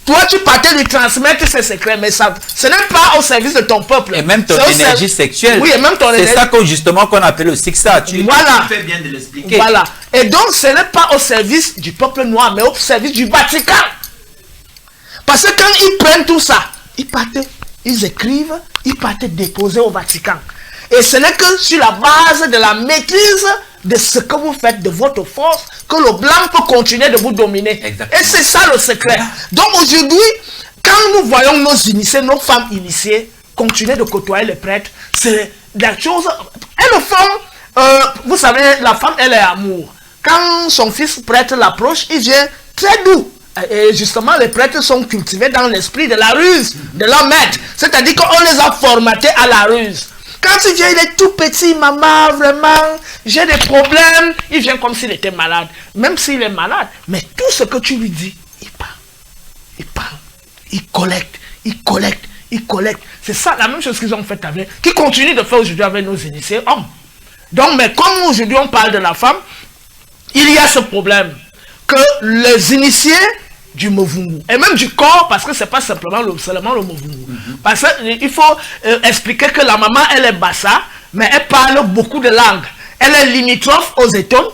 Toi, tu partais lui transmettre ses secrets, mais ça, ce n'est pas au service de ton peuple. Et même ton énergie sexuelle. Oui, et même ton énergie. C'est ça justement qu'on appelle le SICSA. Tu fais bien de l'expliquer. Voilà. Et donc, ce n'est pas au service du peuple noir, mais au service du Vatican. Parce que quand ils prennent tout ça, ils partent, ils écrivent, ils partent déposer au Vatican. Et ce n'est que sur la base de la maîtrise de ce que vous faites, de votre force, que le blanc peut continuer de vous dominer. Exactement. Et c'est ça le secret. Donc aujourd'hui, quand nous voyons nos initiés, nos femmes initiées, continuer de côtoyer les prêtres, c'est la chose... Elles le font, vous savez, la femme, elle est amour. Quand son fils prêtre l'approche, il vient très doux. Et justement, les prêtres sont cultivés dans l'esprit de la ruse, de leur maître. C'est-à-dire qu'on les a formatés à la ruse. Quand il vient, il est tout petit, maman, vraiment, j'ai des problèmes. Il vient comme s'il était malade. Même s'il est malade, mais tout ce que tu lui dis, il parle. Il parle. Il collecte. Il collecte. Il collecte. C'est ça, la même chose qu'ils ont fait avec, qui continuent de faire aujourd'hui avec nos initiés hommes. Donc, mais comme aujourd'hui on parle de la femme, il y a ce problème que les initiés du Movungu, et même du corps, parce que c'est pas simplement seulement le Movungu. Parce qu'il faut expliquer que la maman, elle est bassa, mais elle parle beaucoup de langues. Elle est limitrophe aux Eton,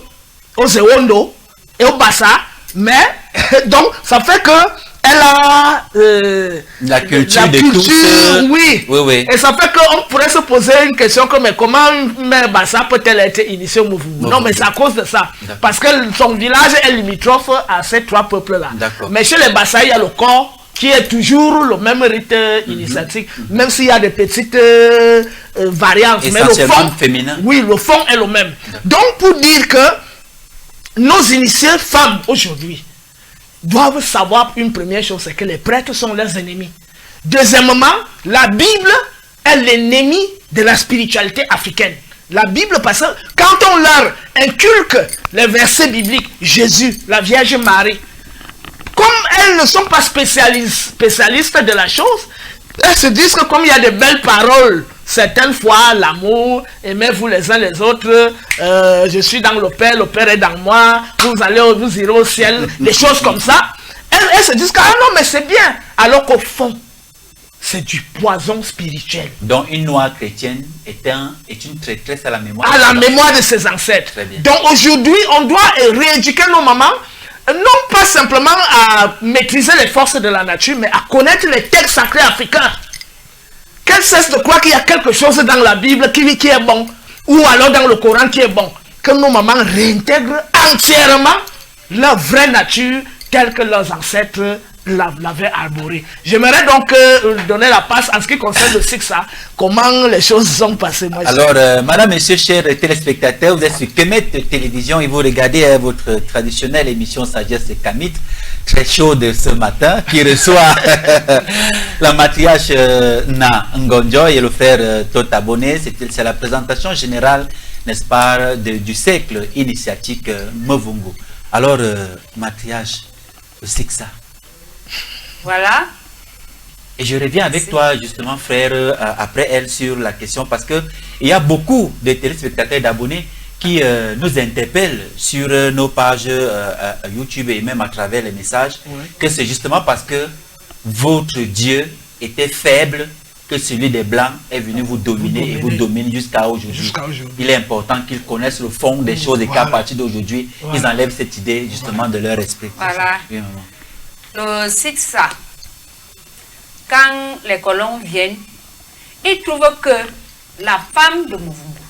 aux Ewondo et aux Bassa, mais donc ça fait que elle a la culture de tous. Oui. Oui. Et ça fait qu'on pourrait se poser une question comme comment une mère Bassa peut-elle être initiée au Movungu? Non, mais c'est à cause de ça. Parce que son village est limitrophe à ces trois peuples-là. Mais chez les Bassa, il y a le corps qui est toujours le même rite initiatique, même s'il y a des petites variantes. Mais le fond, féminin. Oui, le fond est le même. Donc, pour dire que nos initiés femmes aujourd'hui doivent savoir une première chose, c'est que les prêtres sont leurs ennemis. Deuxièmement, la Bible est l'ennemi de la spiritualité africaine. La Bible, parce que quand on leur inculque les versets bibliques, Jésus, la Vierge Marie, comme elles ne sont pas spécialistes de la chose, elles se disent que comme il y a de belles paroles, certaines fois, l'amour, aimez-vous les uns les autres, je suis dans le Père est dans moi, vous irez au ciel, des choses comme ça. Elles se disent que ah non, mais c'est bien. Alors qu'au fond, c'est du poison spirituel. Donc une noire chrétienne est une traîtresse à la mémoire. À la mémoire de ses ancêtres. Donc aujourd'hui, on doit rééduquer nos mamans, non pas simplement à maîtriser les forces de la nature, mais à connaître les textes sacrés africains. Qu'elles cessent de croire qu'il y a quelque chose dans la Bible qui est bon, ou alors dans le Coran qui est bon. Que nos mamans réintègrent entièrement leur vraie nature telle que leurs ancêtres l'avaient arborée. J'aimerais donc donner la passe en ce qui concerne le SICSA, comment les choses sont passées. Moi, alors, madame, monsieur, chers téléspectateurs, vous êtes sur Kemet Télévision et vous regardez votre traditionnelle émission Sagesse Kamit, très chaude ce matin, qui reçoit la matriarche Na Ngonjo et le frère Tota Boné. C'est la présentation générale, n'est-ce pas, du cercle initiatique Movungu. Alors, matriarche, le SICSA. Voilà. Et je reviens avec toi justement, frère, après elle sur la question, parce que il y a beaucoup de téléspectateurs d'abonnés qui nous interpellent sur nos pages YouTube et même à travers les messages, que c'est justement parce que votre Dieu était faible que celui des Blancs est venu vous dominer et vous domine jusqu'à aujourd'hui. Il est important qu'ils connaissent le fond des choses et qu'à partir d'aujourd'hui, ils enlèvent cette idée justement de leur esprit. Voilà. Oui, Le site ça, quand les colons viennent, ils trouvent que la femme de Muvungu,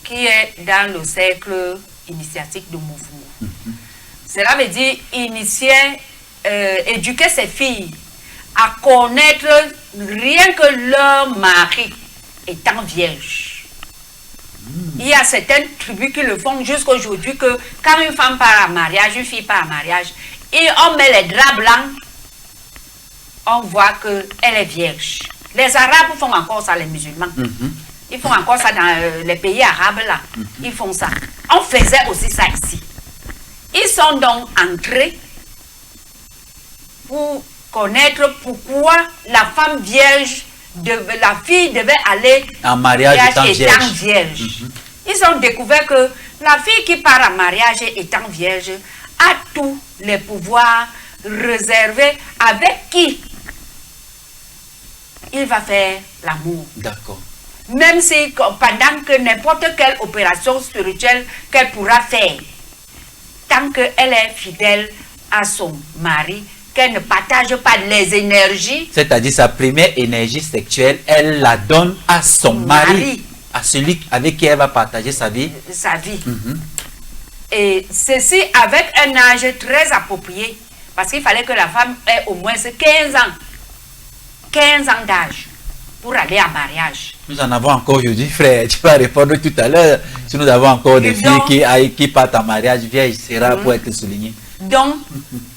qui est dans le cercle initiatique de Muvungu, cela veut dire initier, éduquer ses filles à connaître rien que leur mari étant vierge. Il y a certaines tribus qui le font jusqu'aujourd'hui, que quand une femme part en mariage, une fille part en mariage, et on met les draps blancs, on voit qu'elle est vierge. Les Arabes font encore ça, les musulmans. Ils font encore ça dans les pays arabes là. Ils font ça. On faisait aussi ça ici. Ils sont donc entrés pour connaître pourquoi la femme vierge, la fille devait aller en mariage étant vierge. Ils ont découvert que la fille qui part en mariage étant vierge a tous les pouvoirs réservés avec qui il va faire l'amour. D'accord. Même si pendant que n'importe quelle opération spirituelle qu'elle pourra faire, tant qu'elle est fidèle à son mari, qu'elle ne partage pas les énergies. C'est-à-dire sa première énergie sexuelle, elle la donne à son mari, à celui avec qui elle va partager sa vie. Et ceci avec un âge très approprié, parce qu'il fallait que la femme ait au moins 15 ans. 15 ans d'âge pour aller en mariage. Nous en avons encore aujourd'hui, frère. Tu vas répondre tout à l'heure. Si nous avons encore des filles qui partent en mariage vierge, sera pour être souligné. Donc,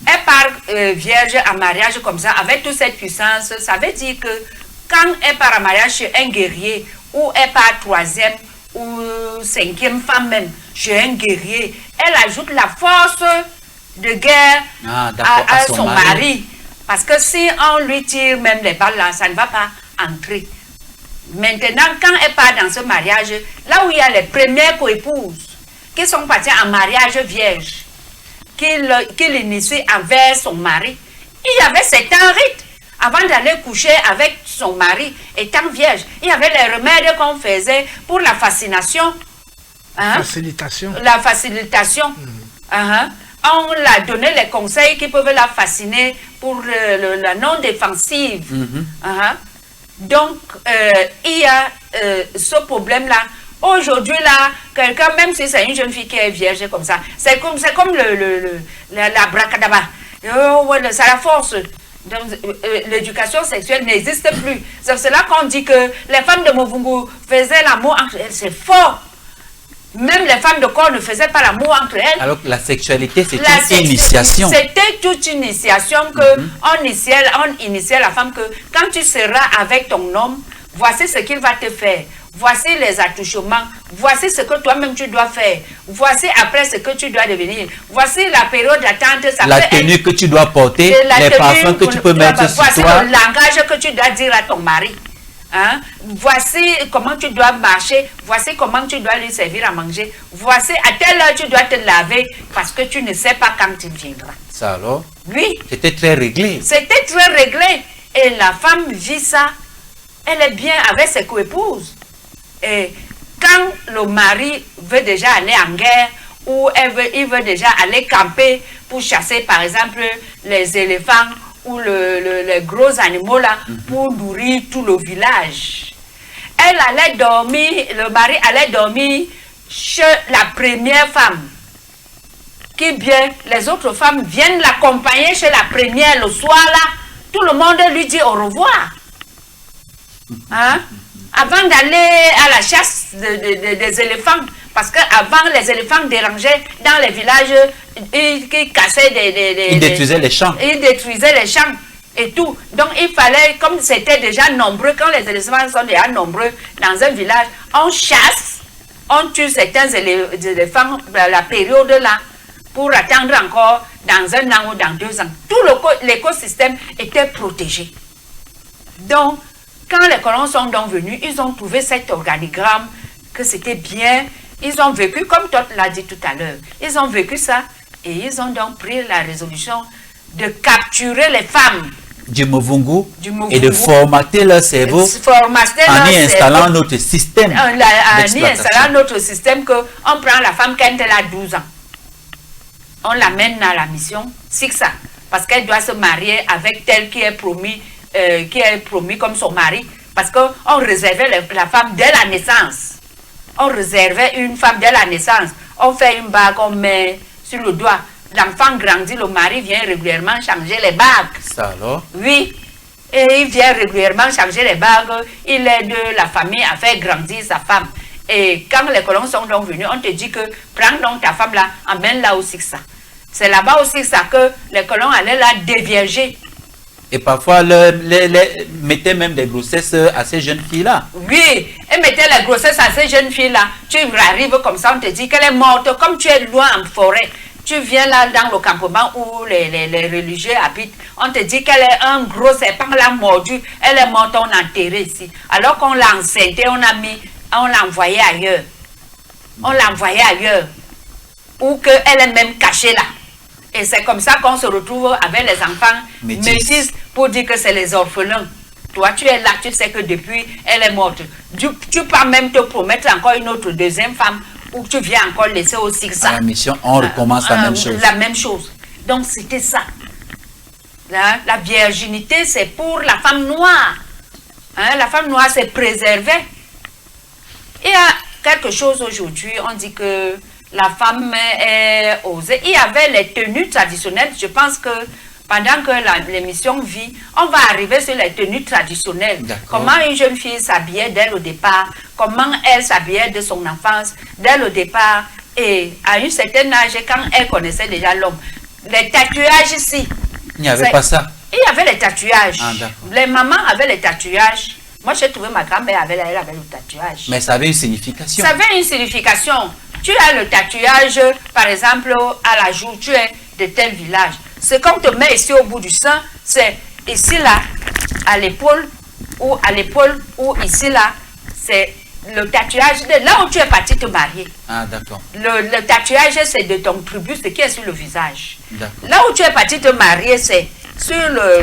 elle part vierge en mariage comme ça, avec toute cette puissance. Ça veut dire que quand elle part en mariage chez un guerrier, ou elle part troisième ou cinquième femme même, chez un guerrier, elle ajoute la force de guerre à son mari. Parce que si on lui tire même les balles là, ça ne va pas entrer. Maintenant, quand elle part dans ce mariage, là où il y a les premières coépouses qui sont parties en mariage vierge, qui l'initient envers son mari, il y avait certains rites avant d'aller coucher avec son mari étant vierge. Il y avait les remèdes qu'on faisait pour la fascination. Facilitation. La facilitation. On l'a donné les conseils qui peuvent la fasciner pour la non-défensive. Donc, il y a ce problème-là. Aujourd'hui, là, quelqu'un, même si c'est une jeune fille qui est vierge comme ça, c'est comme la bracadaba. C'est la force. L'éducation sexuelle n'existe plus. C'est cela qu'on dit que les femmes de Muvungu faisaient l'amour entre elles. C'est faux. Même les femmes de corps ne faisaient pas l'amour entre elles. Alors que la sexualité, c'est une initiation. C'était toute une initiation que on initiait la femme que quand tu seras avec ton homme, voici ce qu'il va te faire. Voici les attouchements. Voici ce que toi-même tu dois faire. Voici après ce que tu dois devenir. Voici la période d'attente. La tenue que tu dois porter, les parfums que tu peux mettre sur toi. Voici le langage que tu dois dire à ton mari. Voici comment tu dois marcher, voici comment tu dois lui servir à manger, voici à telle heure tu dois te laver parce que tu ne sais pas quand il viendra. Ça alors? Oui. C'était très réglé. C'était très réglé. Et la femme vit ça, elle est bien avec ses coépouses. Et quand le mari veut déjà aller en guerre ou il veut déjà aller camper pour chasser par exemple les éléphants, ou les gros animaux là, pour nourrir tout le village. Elle allait dormir, le mari allait dormir chez la première femme. Qui bien, les autres femmes viennent l'accompagner chez la première le soir là. Tout le monde lui dit au revoir. Avant d'aller à la chasse des éléphants. Parce qu'avant, les éléphants dérangeaient dans les villages, ils cassaient ils détruisaient les champs. Ils détruisaient les champs et tout. Donc, il fallait, comme c'était déjà nombreux, quand les éléphants sont déjà nombreux dans un village, on chasse, on tue certains éléphants à la période là, pour attendre encore dans 1 an ou dans 2 ans. Tout l'écosystème était protégé. Donc, quand les colons sont donc venus, ils ont trouvé cet organigramme, que c'était bien. Ils ont vécu, comme toi l'a dit tout à l'heure, ils ont vécu ça et ils ont donc pris la résolution de capturer les femmes du Movungu Du Movungu. et de formater leur cerveau en y installant notre système en y installant notre système, que on prend la femme quand elle a 12 ans. On l'amène à la mission, c'est ça. Parce qu'elle doit se marier avec tel qui est promis comme son mari. Parce qu'on réservait la femme dès la naissance. On réservait une femme dès la naissance. On fait une bague, on met sur le doigt. L'enfant grandit, le mari vient régulièrement changer les bagues. Ça alors? Oui. Et il vient régulièrement changer les bagues. Il aide la famille à faire grandir sa femme. Et quand les colons sont donc venus, on te dit que prends donc ta femme là, emmène-la aussi ça. C'est là-bas aussi ça que les colons allaient la dévierger. Et parfois, mettaient même des grossesses à ces jeunes filles-là. Oui, et mettaient les grossesses à ces jeunes filles-là. Tu arrives comme ça, on te dit qu'elle est morte. Comme tu es loin en forêt, tu viens là dans le campement où les religieux habitent. On te dit qu'elle est un gros serpent, l'a mordu. Elle est morte, on l'a enterrée ici. Alors qu'on l'a enceintée, on l'a envoyée ailleurs. On l'a envoyée ailleurs. Ou qu'elle est même cachée là. Et c'est comme ça qu'on se retrouve avec les enfants métis pour dire que c'est les orphelins. Toi, tu es là, tu sais que depuis, elle est morte. Tu peux même te promettre encore une autre deuxième femme ou tu viens encore laisser aussi ça. À la mission, on recommence la même chose. La même chose. Donc, c'était ça. La virginité, c'est pour la femme noire. Hein, la femme noire s'est préservée. Il y a quelque chose aujourd'hui, on dit que la femme est osée. Il y avait les tenues traditionnelles. Je pense que pendant que l'émission vit, on va arriver sur les tenues traditionnelles. Comment une jeune fille s'habillait dès le départ, comment elle s'habillait de son enfance, dès le départ, et à un certain âge, quand elle connaissait déjà l'homme. Les tatouages ici. Il n'y avait pas ça. Il y avait les tatouages. Ah, les mamans avaient les tatouages. Moi, j'ai trouvé ma grand-mère elle avait le tatouage. Mais ça avait une signification. Ça avait une signification. Tu as le tatouage, par exemple, à la joue, tu es de tel village. Ce qu'on te met ici au bout du sein, c'est ici là, à l'épaule, ou ici là, c'est le tatouage de là où tu es parti te marier. Ah, d'accord. Le tatouage, c'est de ton tribu, ce qui est sur le visage. D'accord. Là où tu es parti te marier, c'est sur le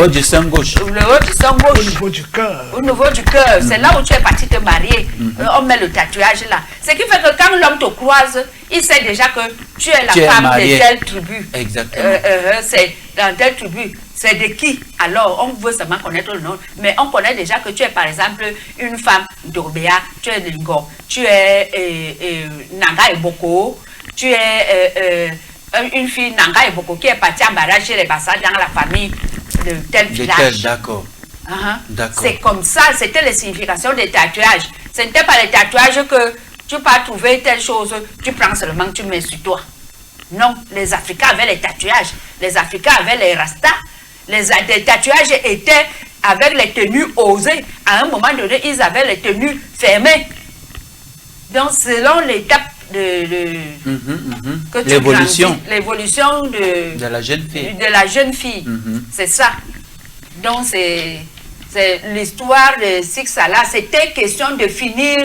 haut du sein gauche. Le haut du sein gauche. Au niveau du cœur. Au niveau du cœur. C'est là où tu es parti te marier. On met le tatouage là. Ce qui fait que quand l'homme te croise, il sait déjà que tu es la femme de telle tribu. Exactement. C'est dans telle tribu. C'est de qui? Alors, on veut seulement connaître le nom. Mais on connaît déjà que tu es par exemple une femme d'Obéa, tu es Lingo, tu es Nanga et Boko, tu es une fille Nanga et Boko qui est partie à Barra chez les Bassa dans la famille de tel village. D'accord. C'est comme ça, c'était les significations des tatouages. Ce n'était pas les tatouages que tu peux trouver telle chose, tu prends seulement, tu mets sur toi. Non, les Africains avaient les tatouages. Les Africains avaient les rastas. Les tatouages étaient avec les tenues osées. À un moment donné, ils avaient les tenues fermées. Donc, selon l'étape l'évolution de la jeune fille. De la jeune fille. C'est ça. Donc, c'est l'histoire de Siksala. C'était question de finir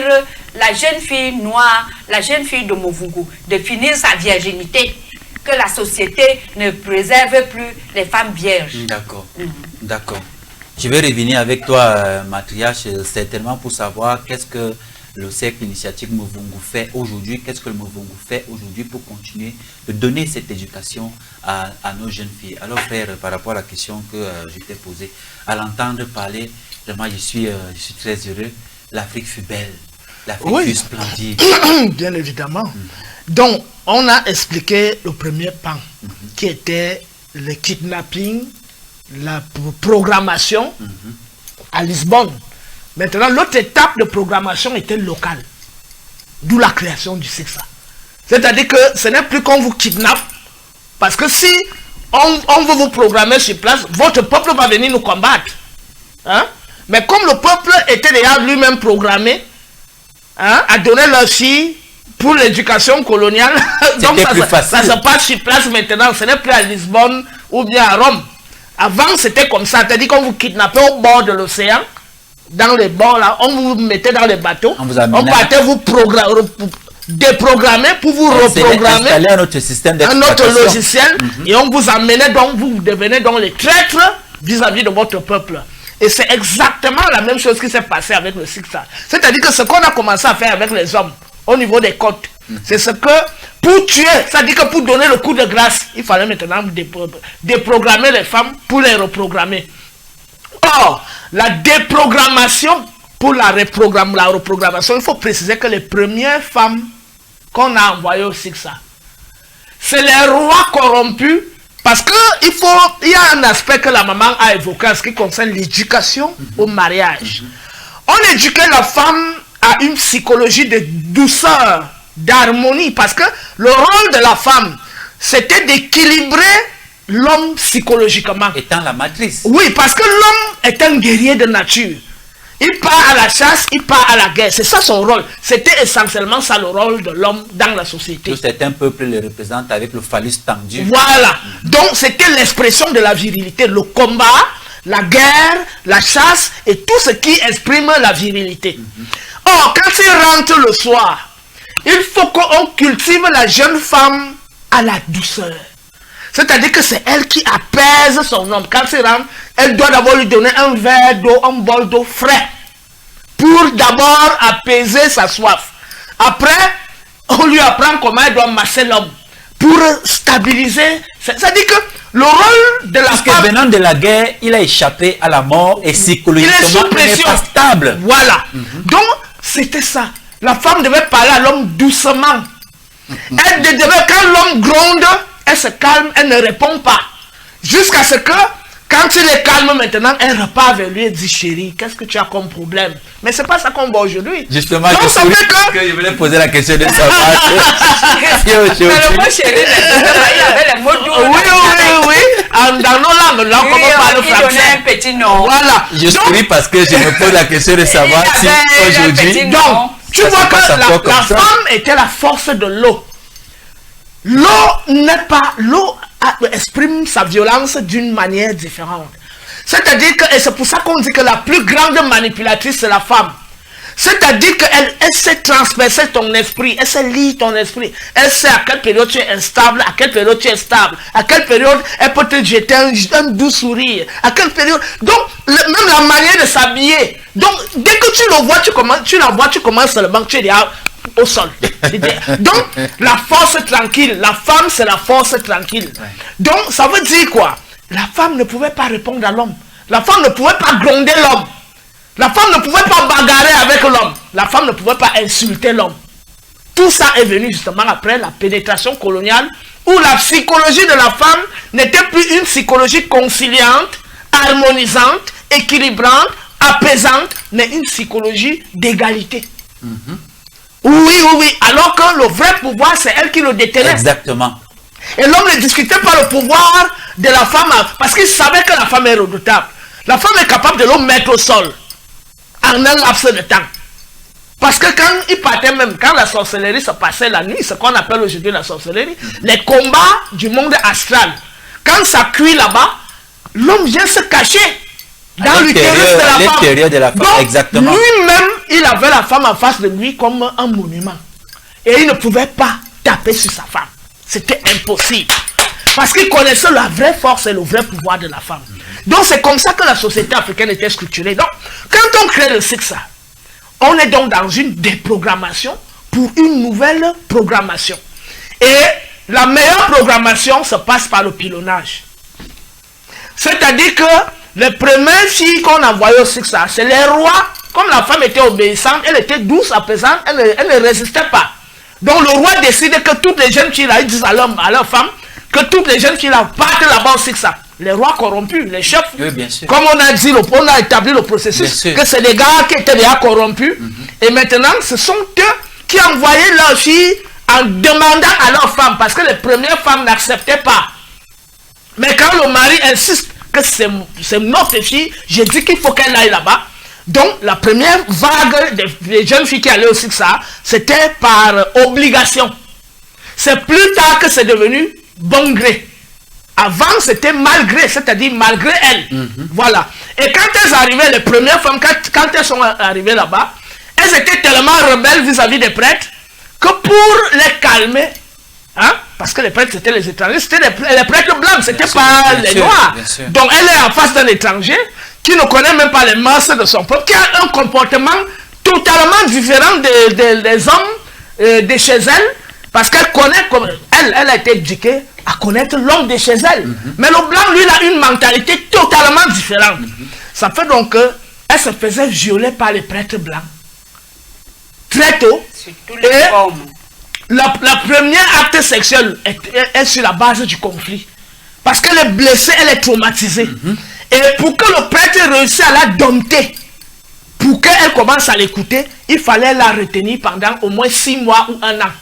la jeune fille noire, la jeune fille de Movungu, de finir sa virginité. Que la société ne préserve plus les femmes vierges. D'accord. D'accord. Je vais revenir avec toi, matriarche, certainement pour savoir qu'est-ce que le cercle initiatique Movungu fait aujourd'hui, qu'est-ce que le Movungu fait aujourd'hui pour continuer de donner cette éducation à nos jeunes filles. Alors frère, par rapport à la question que je t'ai posée, à l'entendre parler, vraiment je suis très heureux. L'Afrique fut belle, l'Afrique fut splendide. Bien évidemment. Donc, on a expliqué le premier pan, qui était le kidnapping, la programmation à Lisbonne. Maintenant, l'autre étape de programmation était locale, d'où la création du CEXA. C'est-à-dire que ce n'est plus qu'on vous kidnappe, parce que si on veut vous programmer sur place, votre peuple va venir nous combattre. Hein? Mais comme le peuple était déjà lui-même programmé, hein, à donner leur filles pour l'éducation coloniale, donc ça se passe sur place maintenant, ce n'est plus à Lisbonne ou bien à Rome. Avant c'était comme ça, c'est-à-dire qu'on vous kidnappait au bord de l'océan, dans les bords là, on vous mettait dans les bateaux, on partait vous déprogrammer pour vous reprogrammer installer un autre système un autre d'exploitation. logiciel et on vous amenait donc, vous devenez donc les traîtres vis-à-vis de votre peuple. Et c'est exactement la même chose qui s'est passé avec le SICSA. C'est-à-dire que ce qu'on a commencé à faire avec les hommes au niveau des côtes, c'est ce que pour tuer, c'est-à-dire que pour donner le coup de grâce, il fallait maintenant déprogrammer les femmes pour les reprogrammer. Or, la déprogrammation pour la reprogrammation, il faut préciser que les premières femmes qu'on a envoyées au SICSA, c'est les rois corrompus. Parce qu'il y a un aspect que la maman a évoqué en ce qui concerne l'éducation au mariage. On éduquait la femme à une psychologie de douceur, d'harmonie. Parce que le rôle de la femme, c'était d'équilibrer l'homme psychologiquement. Étant la matrice. Oui, parce que l'homme est un guerrier de nature. Il part à la chasse, il part à la guerre. C'est ça son rôle. C'était essentiellement ça le rôle de l'homme dans la société. Tout certains peuples le représentent avec le phallus tendu. Voilà. Donc c'était l'expression de la virilité. Le combat, la guerre, la chasse et tout ce qui exprime la virilité. Or, quand il rentre le soir, il faut qu'on cultive la jeune femme à la douceur. C'est-à-dire que c'est elle qui apaise son homme. Quand il rentre, elle doit d'abord lui donner un verre d'eau, un bol d'eau frais. Pour d'abord apaiser sa soif. Après, on lui apprend comment elle doit masser l'homme. Pour stabiliser. C'est-à-dire que le rôle de la femme... Parce que venant de la guerre, il a échappé à la mort et psychologiquement, il est sous pression. Il n'est pas stable. Voilà. Donc, c'était ça. La femme devait parler à l'homme doucement. Elle devait, quand l'homme gronde, elle se calme, elle ne répond pas. Jusqu'à ce que, quand il est calme maintenant, elle repart vers lui et dit, chérie, qu'est-ce que tu as comme problème? Mais c'est pas ça qu'on voit aujourd'hui. Justement, donc, ça fait que je voulais poser la question de savoir. Mais le mot chérie, il avait les mots doux. Oui. Dans nos langues, là, comment on parle français. Il donnait un petit nom. Voilà. Je souris parce que je me pose la question de savoir si aujourd'hui... Donc, tu vois que la femme était la force de l'eau. L'eau exprime sa violence d'une manière différente. C'est-à-dire que, et c'est pour ça qu'on dit que la plus grande manipulatrice, c'est la femme. C'est-à-dire qu'elle sait transpercer ton esprit, elle sait lire ton esprit, elle sait à quelle période tu es instable, à quelle période tu es stable, à quelle période elle peut te jeter un doux sourire, à quelle période. Donc, même la manière de s'habiller. Donc, dès que tu le vois, tu commences seulement, tu es déjà au sol. Donc, la force tranquille, la femme, c'est la force tranquille. Donc, ça veut dire quoi? La femme ne pouvait pas répondre à l'homme. La femme ne pouvait pas gronder l'homme. La femme ne pouvait pas bagarrer avec l'homme. La femme ne pouvait pas insulter l'homme. Tout ça est venu justement après la pénétration coloniale où la psychologie de la femme n'était plus une psychologie conciliante, harmonisante, équilibrante, apaisante, mais une psychologie d'égalité. Oui. Alors que le vrai pouvoir, c'est elle qui le détenait. Exactement. Et l'homme ne discutait pas le pouvoir de la femme parce qu'il savait que la femme est redoutable. La femme est capable de le mettre au sol en un laps de temps. Parce que quand il partait même, quand la sorcellerie se passait la nuit, ce qu'on appelle aujourd'hui la sorcellerie, les combats du monde astral, quand ça cuit là-bas, l'homme vient se cacher dans l'utérus de la femme. Donc, exactement. Lui-même, il avait la femme en face de lui comme un monument. Et il ne pouvait pas taper sur sa femme. C'était impossible. Parce qu'il connaissait la vraie force et le vrai pouvoir de la femme. Donc c'est comme ça que la société africaine était structurée. Donc, quand on crée le SICSA, on est donc dans une déprogrammation pour une nouvelle programmation. Et la meilleure programmation se passe par le pilonnage. C'est-à-dire que les premières filles qu'on envoyait au SICSA, c'est les rois. Comme la femme était obéissante, elle était douce, apaisante, elle ne résistait pas. Donc le roi décide que toutes les jeunes filles là, ils disent à leur femme, que toutes les jeunes filles là partent là-bas au SICSA. Les rois corrompus, les chefs, oui, bien sûr. comme on a dit, on a établi le processus, que c'est des gars qui étaient déjà corrompus. Et maintenant, ce sont eux qui envoyaient leurs filles en demandant à leurs femmes, parce que les premières femmes n'acceptaient pas. Mais quand le mari insiste que c'est notre fille, j'ai dit qu'il faut qu'elle aille là-bas. Donc, la première vague des jeunes filles qui allaient au SICSA, c'était par obligation. C'est plus tard que c'est devenu bon gré. Avant, c'était malgré, c'est-à-dire malgré elles. Voilà. Et quand elles arrivaient, les premières femmes, quand elles sont arrivées là-bas, elles étaient tellement rebelles vis-à-vis des prêtres que pour les calmer, hein, parce que les prêtres c'était les étrangers, c'était les prêtres blancs, c'était pas les noirs. Donc elle est en face d'un étranger qui ne connaît même pas les mœurs de son peuple, qui a un comportement totalement différent des hommes de chez elle, parce qu'elle connaît, comme elle a été éduquée à connaître l'homme de chez elle. Mais le blanc, lui, il a une mentalité totalement différente. Ça fait donc qu'elle se faisait violer par les prêtres blancs très tôt. Et la première acte sexuel est sur la base du conflit. Parce qu'elle est blessée, elle est traumatisée. Et pour que le prêtre réussisse à la dompter, pour qu'elle commence à l'écouter, il fallait la retenir pendant au moins 6 mois ou 1 an,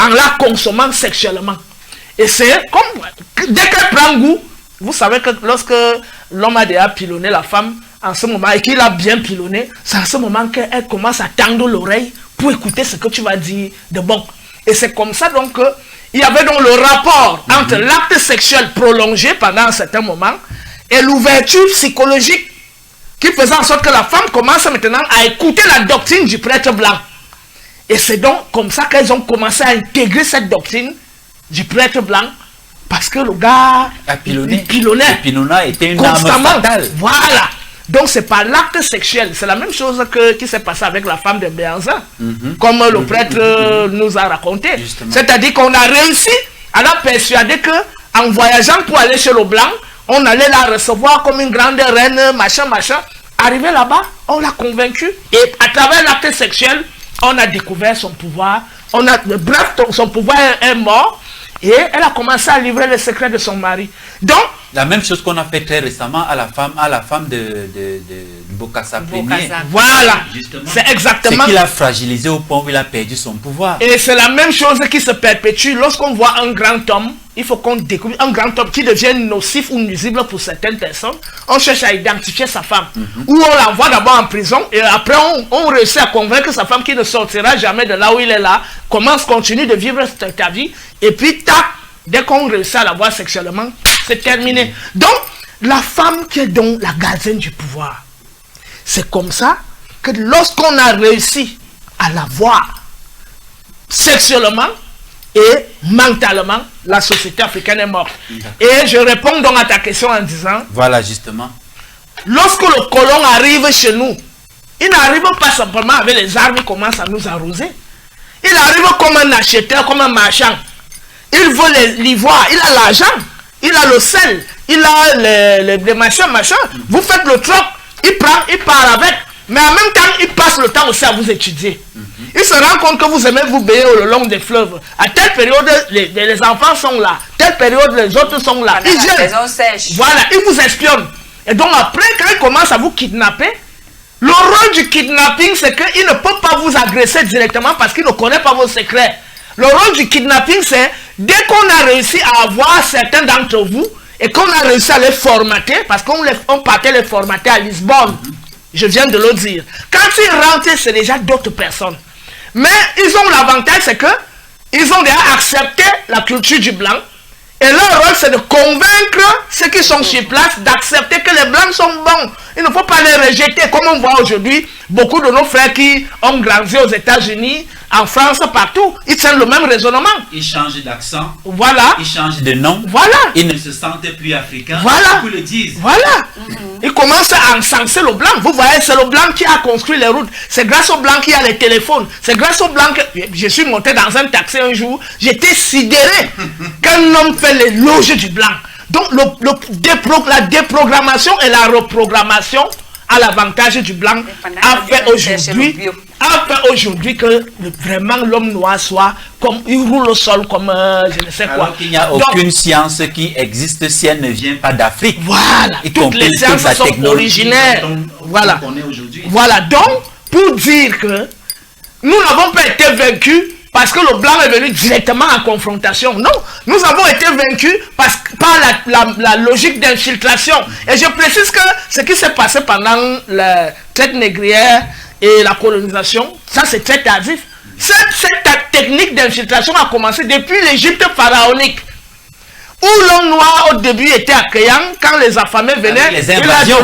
en la consommant sexuellement. Et c'est comme, dès qu'elle prend goût, vous savez que lorsque l'homme a déjà pilonné la femme, en ce moment, et qu'il a bien pilonné, c'est à ce moment qu'elle commence à tendre l'oreille pour écouter ce que tu vas dire de bon. Et c'est comme ça donc il y avait donc le rapport entre l'acte sexuel prolongé pendant un certain moment et l'ouverture psychologique qui faisait en sorte que la femme commence maintenant à écouter la doctrine du prêtre blanc. Et c'est donc comme ça qu'elles ont commencé à intégrer cette doctrine du prêtre blanc, parce que le gars pilonnait. Le pilonnat était une arme fatale. Voilà. Donc c'est par l'acte sexuel. C'est la même chose qui s'est passé avec la femme de Béanzin, comme le prêtre nous a raconté. C'est-à-dire qu'on a réussi à la persuader qu'en voyageant pour aller chez le blanc, on allait la recevoir comme une grande reine, machin, machin. Arrivé là-bas, on l'a convaincue. Et à travers l'acte sexuel, on a découvert son pouvoir. Bref, son pouvoir est mort. Et elle a commencé à livrer les secrets de son mari. Donc, la même chose qu'on a fait très récemment à la femme de Bokassa Premier. Voilà, c'est exactement. C'est qu'il a fragilisé au point où il a perdu son pouvoir. Et c'est la même chose qui se perpétue lorsqu'on voit un grand homme. Il faut qu'on découvre un grand homme qui devient nocif ou nuisible pour certaines personnes. On cherche à identifier sa femme. Ou on l'envoie d'abord en prison et après on réussit à convaincre sa femme qui ne sortira jamais de là où il est là. Continue de vivre ta vie. Et puis, tac, dès qu'on réussit à la voir sexuellement, c'est terminé. Donc, la femme qui est donc la gardienne du pouvoir, c'est comme ça que lorsqu'on a réussi à la voir sexuellement et mentalement, la société africaine est morte. Et je réponds donc à ta question en disant... Voilà, justement. Lorsque le colon arrive chez nous, il n'arrive pas simplement avec les armes, il commence à nous arroser. Il arrive comme un acheteur, comme un marchand. Il veut l'ivoire, il a l'argent, il a le sel, il a les machins. Vous faites le troc, il prend, il part avec. Mais en même temps, il passe le temps aussi à vous étudier. Il se rend compte que vous aimez vous baigner le long des fleuves. À telle période, les enfants sont là. Telle période, les autres sont là. Ils viennent. Voilà, ils vous espionnent. Et donc après, quand il commence à vous kidnapper, le rôle du kidnapping, c'est qu'il ne peut pas vous agresser directement parce qu'il ne connaît pas vos secrets. Le rôle du kidnapping, c'est dès qu'on a réussi à avoir certains d'entre vous et qu'on a réussi à les formater, parce qu'on partait les formater à Lisbonne, je viens de le dire. Quand ils rentrent, c'est déjà d'autres personnes. Mais ils ont l'avantage, c'est que ils ont déjà accepté la culture du blanc. Et leur rôle, c'est de convaincre ceux qui sont sur place d'accepter que les blancs sont bons. Il ne faut pas les rejeter. Comme on voit aujourd'hui, beaucoup de nos frères qui ont grandi aux États-Unis, en France, partout, ils tiennent le même raisonnement. Ils changent d'accent. Voilà. Ils changent de nom. Voilà. Ils ne se sentent plus africains. Voilà. Beaucoup le disent. Voilà. Ils commencent à encenser le blanc. Vous voyez, c'est le blanc qui a construit les routes. C'est grâce au blanc qu'il y a les téléphones. C'est grâce au blanc que... Je suis monté dans un taxi un jour. J'étais sidéré qu'un homme fait l'éloge du blanc. Donc, la déprogrammation et la reprogrammation à l'avantage du blanc a fait aujourd'hui que vraiment l'homme noir soit comme il roule au sol comme je ne sais quoi. Alors qu'il n'y a aucune science qui existe si elle ne vient pas d'Afrique. Voilà, toutes les sciences sont originaires. Voilà. Voilà, donc pour dire que nous n'avons pas été vaincus parce que le blanc est venu directement en confrontation. Non, nous avons été vaincus par la logique d'infiltration. Et je précise que ce qui s'est passé pendant la traite négrière et la colonisation, ça c'est très tardif. Cette technique d'infiltration a commencé depuis l'Égypte pharaonique, où l'homme noir au début était accueillant quand les affamés venaient. Les invasions.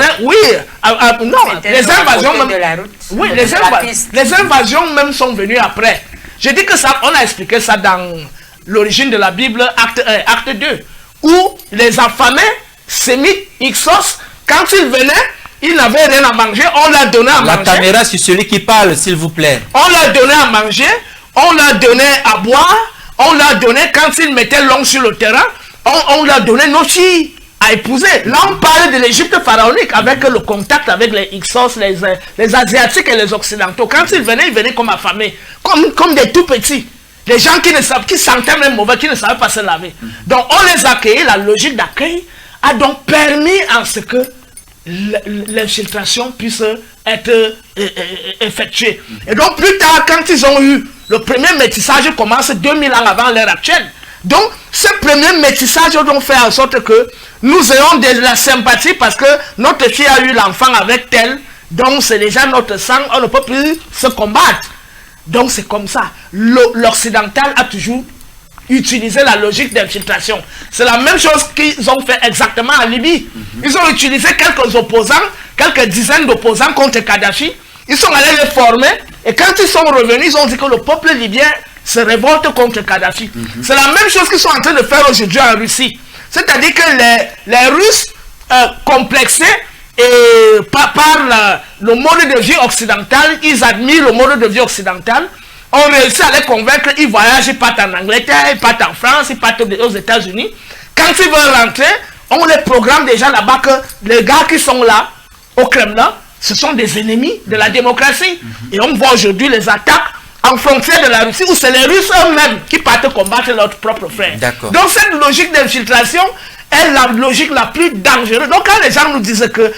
Les invasions même. Oui, les invasions même sont venues après. Je dis que ça, on a expliqué ça dans l'origine de la Bible, acte 1, acte 2, où les affamés, sémites, Hyksos, quand ils venaient, ils n'avaient rien à manger, on leur donnait à manger. La caméra sur celui qui parle, s'il vous plaît. On leur donnait à manger, on leur donnait à boire, on leur donnait, quand ils mettaient l'homme sur le terrain, on leur donnait nos filles à épouser. Là, on parle de l'Égypte pharaonique avec le contact avec les Hyksos, les Asiatiques et les Occidentaux. Quand ils venaient comme affamés, comme des tout petits. Les gens qui sentaient même mauvais, qui ne savaient pas se laver. Donc, on les accueillait. La logique d'accueil a donc permis en ce que l'infiltration puisse être effectuée. Et donc, plus tard, quand ils ont eu le premier métissage, commence 2000 ans avant l'ère actuelle. Donc, ce premier métissage a donc fait en sorte que nous ayons de la sympathie parce que notre fille a eu l'enfant avec tel, donc c'est déjà notre sang, on ne peut plus se combattre. Donc, c'est comme ça. L'occidental a toujours utilisé la logique d'infiltration. C'est la même chose qu'ils ont fait exactement en Libye. Ils ont utilisé quelques opposants, quelques dizaines d'opposants contre Kadhafi. Ils sont allés les former et quand ils sont revenus, ils ont dit que le peuple libyen se révolte contre Kadhafi. C'est la même chose qu'ils sont en train de faire aujourd'hui en Russie. C'est-à-dire que les Russes complexés et par le mode de vie occidental, ils admirent le mode de vie occidental, ont réussi à les convaincre, ils voyagent, ils partent en Angleterre, ils partent en France, ils partent aux États-Unis. Quand ils veulent rentrer, on les programme déjà là-bas que les gars qui sont là, au Kremlin, ce sont des ennemis de la démocratie. Et on voit aujourd'hui les attaques en frontière de la Russie, où c'est les Russes eux-mêmes qui partent combattre leurs propres frères. Donc cette logique d'infiltration est la logique la plus dangereuse. Donc quand les gens nous disent que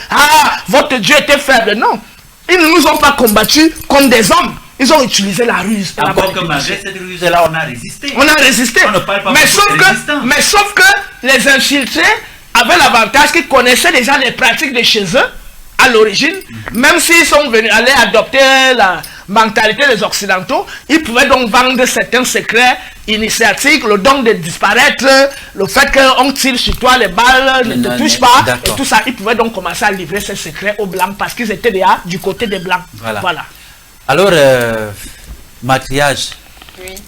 votre Dieu était faible, non. Ils ne nous ont pas combattus comme des hommes. Ils ont utilisé la ruse. Encore que malgré cette ruse-là, on a résisté. On a résisté. On ne parle pas mais sauf que les infiltrés avaient l'avantage qu'ils connaissaient déjà les pratiques de chez eux à l'origine. Même s'ils sont venus aller adopter la mentalité des Occidentaux, ils pouvaient donc vendre certains secrets initiatiques, le don de disparaître, le fait qu'on tire sur toi, les balles ne te touchent pas, et tout ça. Ils pouvaient donc commencer à livrer ces secrets aux Blancs parce qu'ils étaient déjà du côté des Blancs. Voilà. Alors, Matriarche,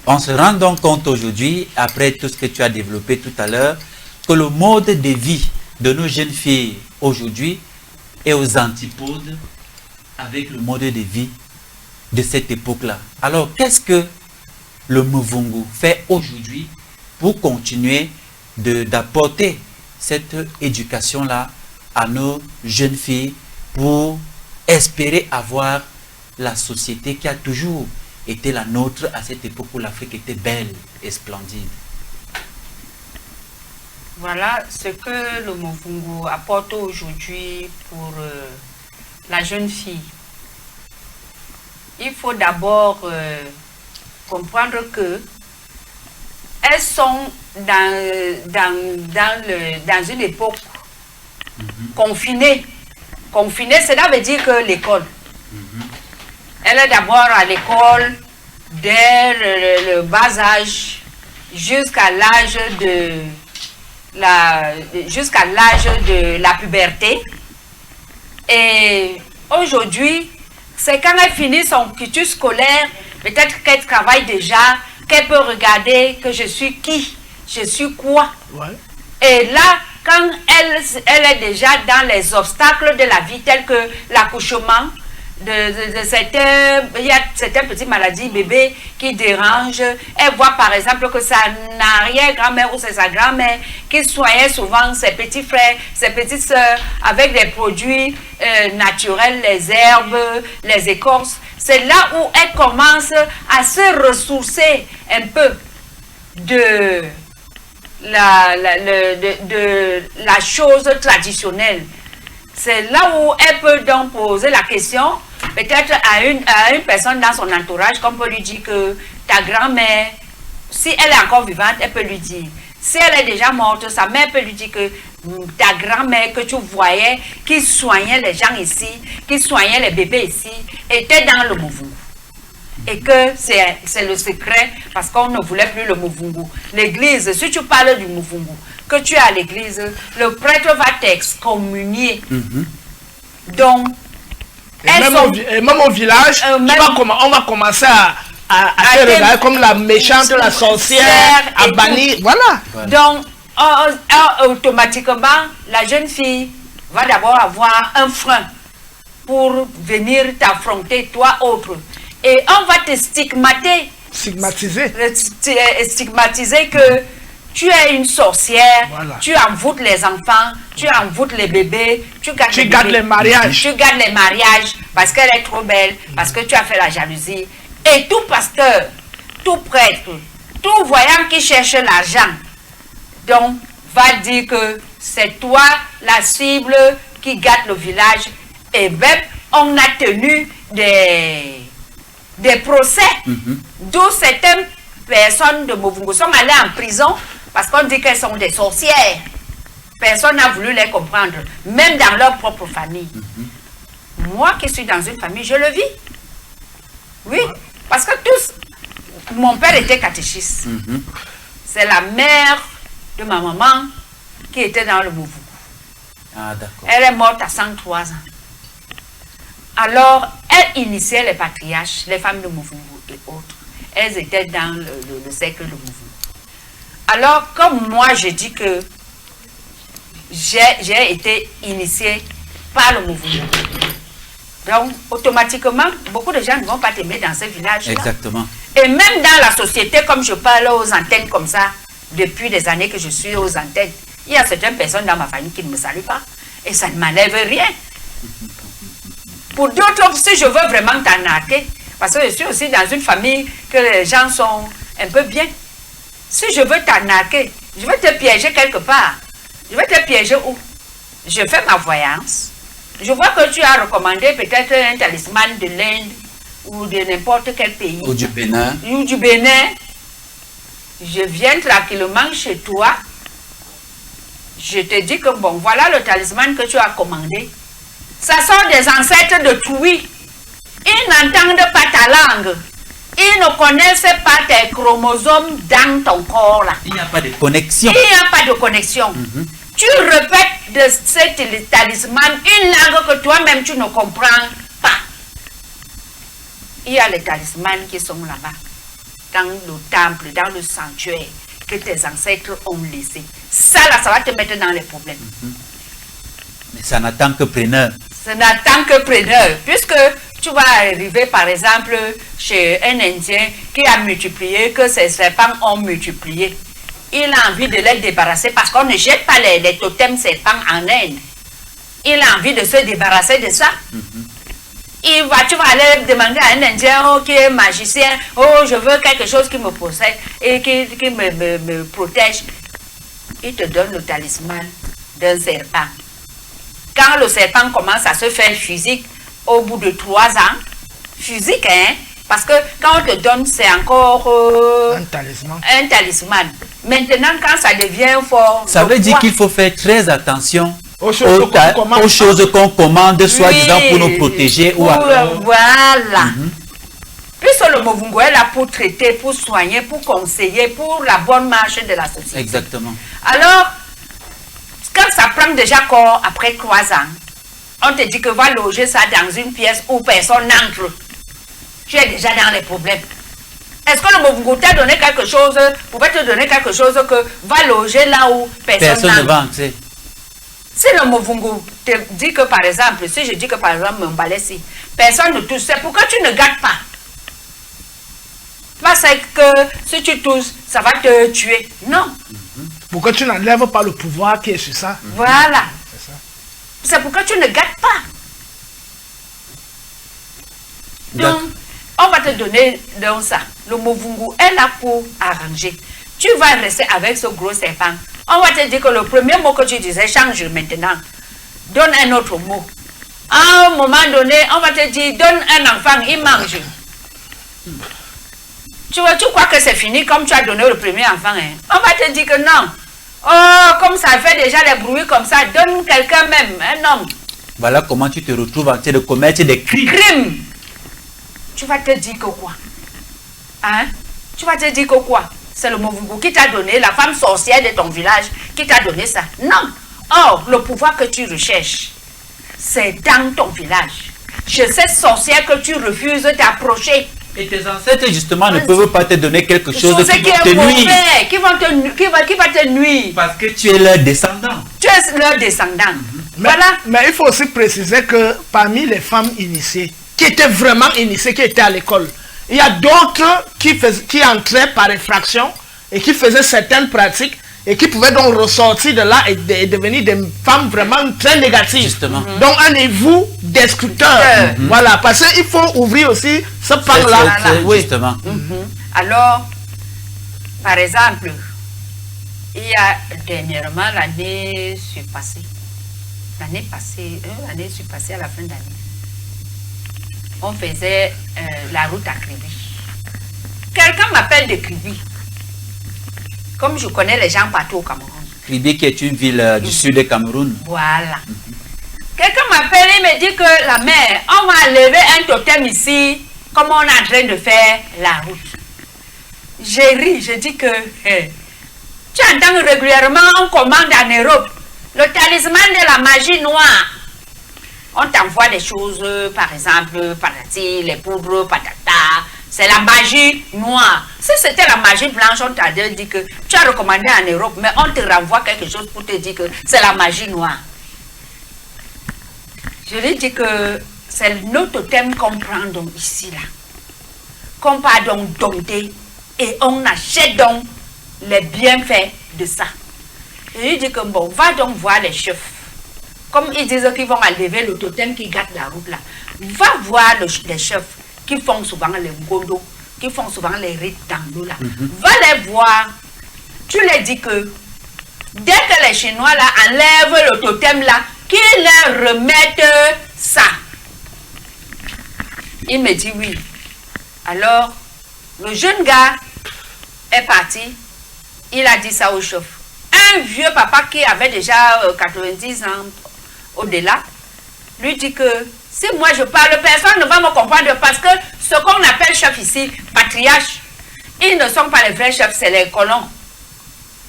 on se rend donc compte aujourd'hui, après tout ce que tu as développé tout à l'heure, que le mode de vie de nos jeunes filles aujourd'hui est aux antipodes avec le mode de vie de cette époque-là. Alors, qu'est-ce que le Muvungu fait aujourd'hui pour continuer d'apporter cette éducation-là à nos jeunes filles pour espérer avoir la société qui a toujours été la nôtre à cette époque où l'Afrique était belle et splendide? Voilà ce que le Muvungu apporte aujourd'hui pour la jeune fille. Il faut d'abord comprendre que elles sont dans une époque confinée. Confinée, cela veut dire que l'école. Elle est d'abord à l'école dès le bas âge jusqu'à l'âge de la puberté. Et aujourd'hui, c'est quand elle finit son cursus scolaire, peut-être qu'elle travaille déjà, qu'elle peut regarder que je suis qui, je suis quoi. Et là, quand elle est déjà dans les obstacles de la vie, tels que l'accouchement, il y a certaines petites maladies bébés qui dérangent. Elle voit par exemple que sa arrière-grand-mère ou c'est sa grand-mère qui soignait souvent ses petits frères, ses petites soeurs avec des produits naturels, les herbes, les écorces. C'est là où elle commence à se ressourcer un peu de la chose traditionnelle. C'est là où elle peut donc poser la question, peut-être à une personne dans son entourage, qu'on peut lui dire que ta grand-mère, si elle est encore vivante, elle peut lui dire. Si elle est déjà morte, sa mère peut lui dire que ta grand-mère que tu voyais, qui soignait les gens ici, qui soignait les bébés ici, était dans le Muvungu. Et que c'est le secret, parce qu'on ne voulait plus le Muvungu. L'église, si tu parles du Muvungu, que tu es à l'église, le prêtre va t'excommunier. Donc, et même au village, on va commencer à te regarder comme la méchante, la sorcière, à bannir. Voilà. Donc, automatiquement, la jeune fille va d'abord avoir un frein pour venir t'affronter, toi autre. Et on va te stigmatiser que tu es une sorcière, voilà. Tu envoûtes les enfants, tu envoûtes les bébés, tu gardes les mariages. Tu gardes les mariages parce qu'elle est trop belle, parce que tu as fait la jalousie. Et tout pasteur, tout prêtre, tout voyant qui cherche l'argent, donc va dire que c'est toi la cible qui gâte le village. Et même on a tenu des procès, d'où certaines personnes de Movungu sont allées en prison parce qu'on dit qu'elles sont des sorcières. Personne n'a voulu les comprendre, même dans leur propre famille. Moi qui suis dans une famille, je le vis. Oui, parce que tous, mon père était catéchiste. C'est la mère de ma maman qui était dans le Movungu. Ah, d'accord. Elle est morte à 103 ans. Alors, elle initiait les patriarches, les femmes de Movungu et autres. Elles étaient dans le cercle de Movungu. Alors, comme moi, je dis que j'ai été initiée par le Movungu. Donc, automatiquement, beaucoup de gens ne vont pas t'aimer dans ce village-là. Exactement. Et même dans la société, comme je parle aux antennes comme ça, depuis des années que je suis aux antennes, il y a certaines personnes dans ma famille qui ne me saluent pas. Et ça ne m'enlève rien. Pour d'autres, si je veux vraiment t'arnaquer, parce que je suis aussi dans une famille que les gens sont un peu bien. Si je veux t'arnaquer, je vais te piéger quelque part. Je vais te piéger où? Je fais ma voyance. Je vois que tu as recommandé peut-être un talisman de l'Inde ou de n'importe quel pays. Ou du Bénin. Ou du Bénin. Je viens tranquillement chez toi. Je te dis que bon, voilà le talisman que tu as commandé. Ça sont des ancêtres de Toui. Ils n'entendent pas ta langue. Ils ne connaissent pas tes chromosomes dans ton corps là. Il n'y a pas de connexion. Il n'y a pas de connexion. Tu répètes de ce talisman une langue que toi-même tu ne comprends pas. Il y a les talismans qui sont là-bas, dans le temple, dans le sanctuaire, que tes ancêtres ont laissé. Ça là, ça va te mettre dans les problèmes. Mais ça n'attend que preneur. Ça n'attend que preneur. Puisque tu vas arriver par exemple chez un Indien qui a multiplié, que ses serpents ont multiplié. Il a envie de les débarrasser parce qu'on ne jette pas les totems serpents en Inde. Il a envie de se débarrasser de ça. Tu vas aller demander à un Indien qui est magicien, oh je veux quelque chose qui me possède et qui me protège. Il te donne le talisman d'un serpent. Quand le serpent commence à se faire physique au bout de 3 ans, physique hein, parce que quand on te donne c'est encore un talisman. Un talisman. Maintenant quand ça devient fort, ça veut dire qu'il faut faire très attention aux choses qu'on commande, soi-disant pour nous protéger. Voilà. Puisque le Movungu est là pour traiter, pour soigner, pour conseiller, pour la bonne marche de la société. Exactement. Alors, quand ça prend déjà corps après 3 ans, on te dit que va loger ça dans une pièce où personne n'entre. Tu es déjà dans les problèmes. Est-ce que le Movungu t'a donné quelque chose, pouvait te donner quelque chose que va loger là où personne ne va entrer? Si le Movungu te dit que par exemple, si je dis que par exemple, Mbalesi, personne ne touche, c'est pourquoi tu ne gâtes pas. Parce que si tu touches, ça va te tuer. Non. Pourquoi tu n'enlèves pas le pouvoir qui est sur ça? Voilà. C'est pourquoi tu ne gâtes pas. Donc, on va te donner donc ça. Le Movungu est là pour arranger. Tu vas rester avec ce gros serpent. On va te dire que le premier mot que tu disais, change maintenant. Donne un autre mot. À un moment donné, on va te dire, donne un enfant, il mange. Tu crois que c'est fini comme tu as donné le premier enfant. Hein? On va te dire que non. Oh, comme ça fait déjà les bruits comme ça, donne quelqu'un même, un homme. Voilà comment tu te retrouves en train de commettre des crimes. Tu vas te dire que quoi? Hein? Tu vas te dire que quoi? C'est le Movungu qui t'a donné, la femme sorcière de ton village qui t'a donné ça. Non. Or, le pouvoir que tu recherches, c'est dans ton village. Chez cette sorcière que tu refuses d'approcher. Et tes ancêtres, justement, ne peuvent pas te donner quelque chose Chose qui qui va te est nuire. mauvais, qui va te nuire. Parce que tu es leur descendant. Tu es leur descendant. Voilà. Mais il faut aussi préciser que parmi les femmes initiées, qui étaient vraiment initiées, qui étaient à l'école, il y a d'autres qui entraient par effraction et qui faisaient certaines pratiques et qui pouvaient donc ressortir de là et devenir des femmes vraiment très négatives. Justement. Donc un égout destructeur. Voilà, parce qu'il faut ouvrir aussi ce pan-là. Oui, justement. Alors, par exemple, il y a dernièrement l'année surpassée, à la fin d'année, on faisait la route à Kribi. Quelqu'un m'appelle de Kribi. Comme je connais les gens partout au Cameroun. Kribi qui est une ville du sud du Cameroun. Voilà. Quelqu'un m'appelle et me dit que la mère, on va lever un totem ici, comme on est en train de faire la route. J'ai ri, je dis que tu entends régulièrement, on commande en Europe le talisman de la magie noire. On t'envoie des choses, par exemple, patati, les poudres, patata. C'est la magie noire. Si c'était la magie blanche, on t'a dit que tu as recommandé en Europe, mais on te renvoie quelque chose pour te dire que c'est la magie noire. Je lui dis que c'est notre thème qu'on prend donc ici, là. Qu'on part donc dompter et on achète donc les bienfaits de ça. Je lui dis que bon, va donc voir les chefs. Comme ils disent qu'ils vont enlever le totem qui gâte la route là. Va voir les chefs qui font souvent les ngondo, qui font souvent les rites dans l'eau là. Va les voir. Tu leur dis que dès que les Chinois là enlèvent le totem là, qu'ils leur remettent ça. Il me dit oui. Alors, le jeune gars est parti. Il a dit ça au chef. Un vieux papa qui avait déjà 90 ans au-delà, lui dit que si moi je parle, personne ne va me comprendre parce que ce qu'on appelle chef ici, patriarche, ils ne sont pas les vrais chefs, c'est les colons.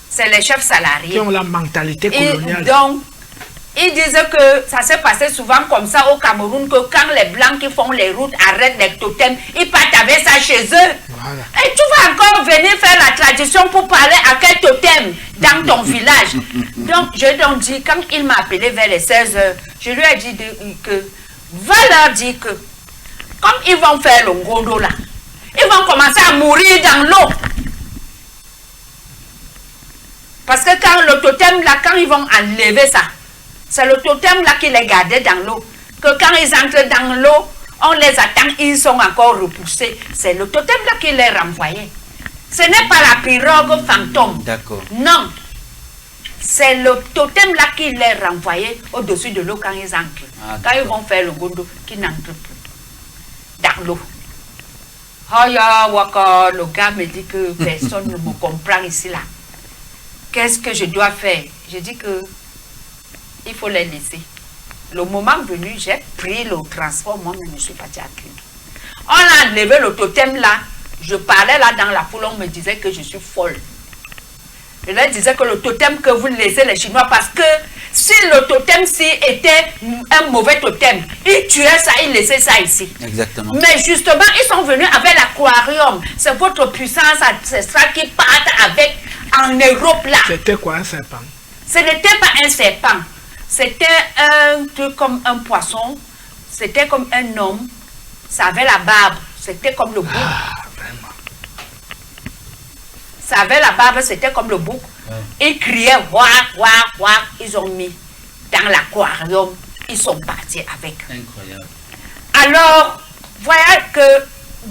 C'est les chefs salariés. Qui ont la mentalité coloniale. Et donc, ils disaient que ça s'est passé souvent comme ça au Cameroun, que quand les Blancs qui font les routes arrêtent les totems, ils partent avec ça chez eux. Voilà. Et tu vas encore venir faire la tradition pour parler à quel totem dans ton village. Donc, je donc dit, quand il m'a appelé vers les 16 heures, je lui ai dit que va leur dire que, comme ils vont faire le ngondo là, ils vont commencer à mourir dans l'eau. Parce que quand le totem là, quand ils vont enlever ça, c'est le totem là qui les gardait dans l'eau. Que quand ils entrent dans l'eau, on les attend, ils sont encore repoussés. C'est le totem là qui les renvoyait. Ce n'est pas la pirogue fantôme. D'accord. Non. C'est le totem là qui les renvoyait au-dessus de l'eau quand ils entrent. Ah, quand ils vont faire le gondo, qui n'entrent plus dans l'eau. Haya waka, le gars me dit que personne ne me comprend ici là. Qu'est-ce que je dois faire? Je dis que il faut les laisser. Le moment venu, j'ai pris le transport, moi-même je suis partie à Kribi. On a enlevé le totem là. Je parlais là dans la foule, on me disait que je suis folle. Je leur disais que le totem que vous laissez les Chinois, parce que si le totem-ci était un mauvais totem, ils tuaient ça, ils laissaient ça ici. Exactement. Mais justement, ils sont venus avec l'aquarium. C'est votre puissance ancestrale qui part avec en Europe là. C'était quoi un serpent? Ce n'était pas un serpent. C'était un truc comme un poisson. C'était comme un homme. Ça avait la barbe. C'était comme le bouc. Ah, vraiment. Ça avait la barbe, c'était comme le bouc. Ouais. Ils criaient, ouah, ouah, ouah. Ils ont mis dans l'aquarium. Ils sont partis avec. Incroyable. Alors, voilà que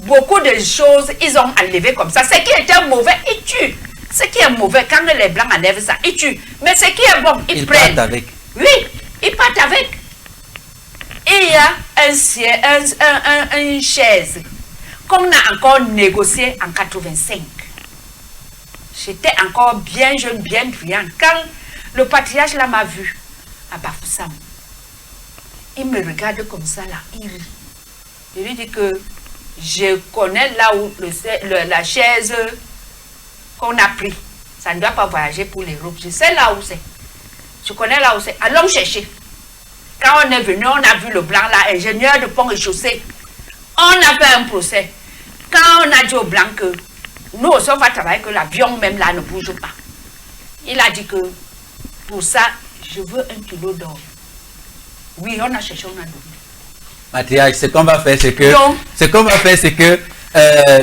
beaucoup de choses, ils ont enlevé comme ça. Ce qui était mauvais, ils tuent. Ce qui est mauvais, quand les Blancs enlèvent ça, ils tuent. Mais ce qui est bon, ils prennent. Partent avec. Oui, ils partent avec. Et il y a une chaise qu'on a encore négociée en 85. J'étais encore bien jeune, bien brillante. Quand le patriarche là m'a vu à Bafoussam, il me regarde comme ça là, il rit. Je lui dis que je connais là où la chaise qu'on a pris. Ça ne doit pas voyager pour l'Europe. Je sais là où c'est. Je connais là où c'est. Allons chercher. Quand on est venu, on a vu le blanc là, ingénieur de pont et chaussée. On a fait un procès. quand on a dit au blanc que nous aussi on va travailler, que l'avion même là ne bouge pas, il a dit que pour ça, je veux 1 kilo d'or. Oui, on a cherché, on a donné. Mathias, ce qu'on va faire, c'est que... Donc,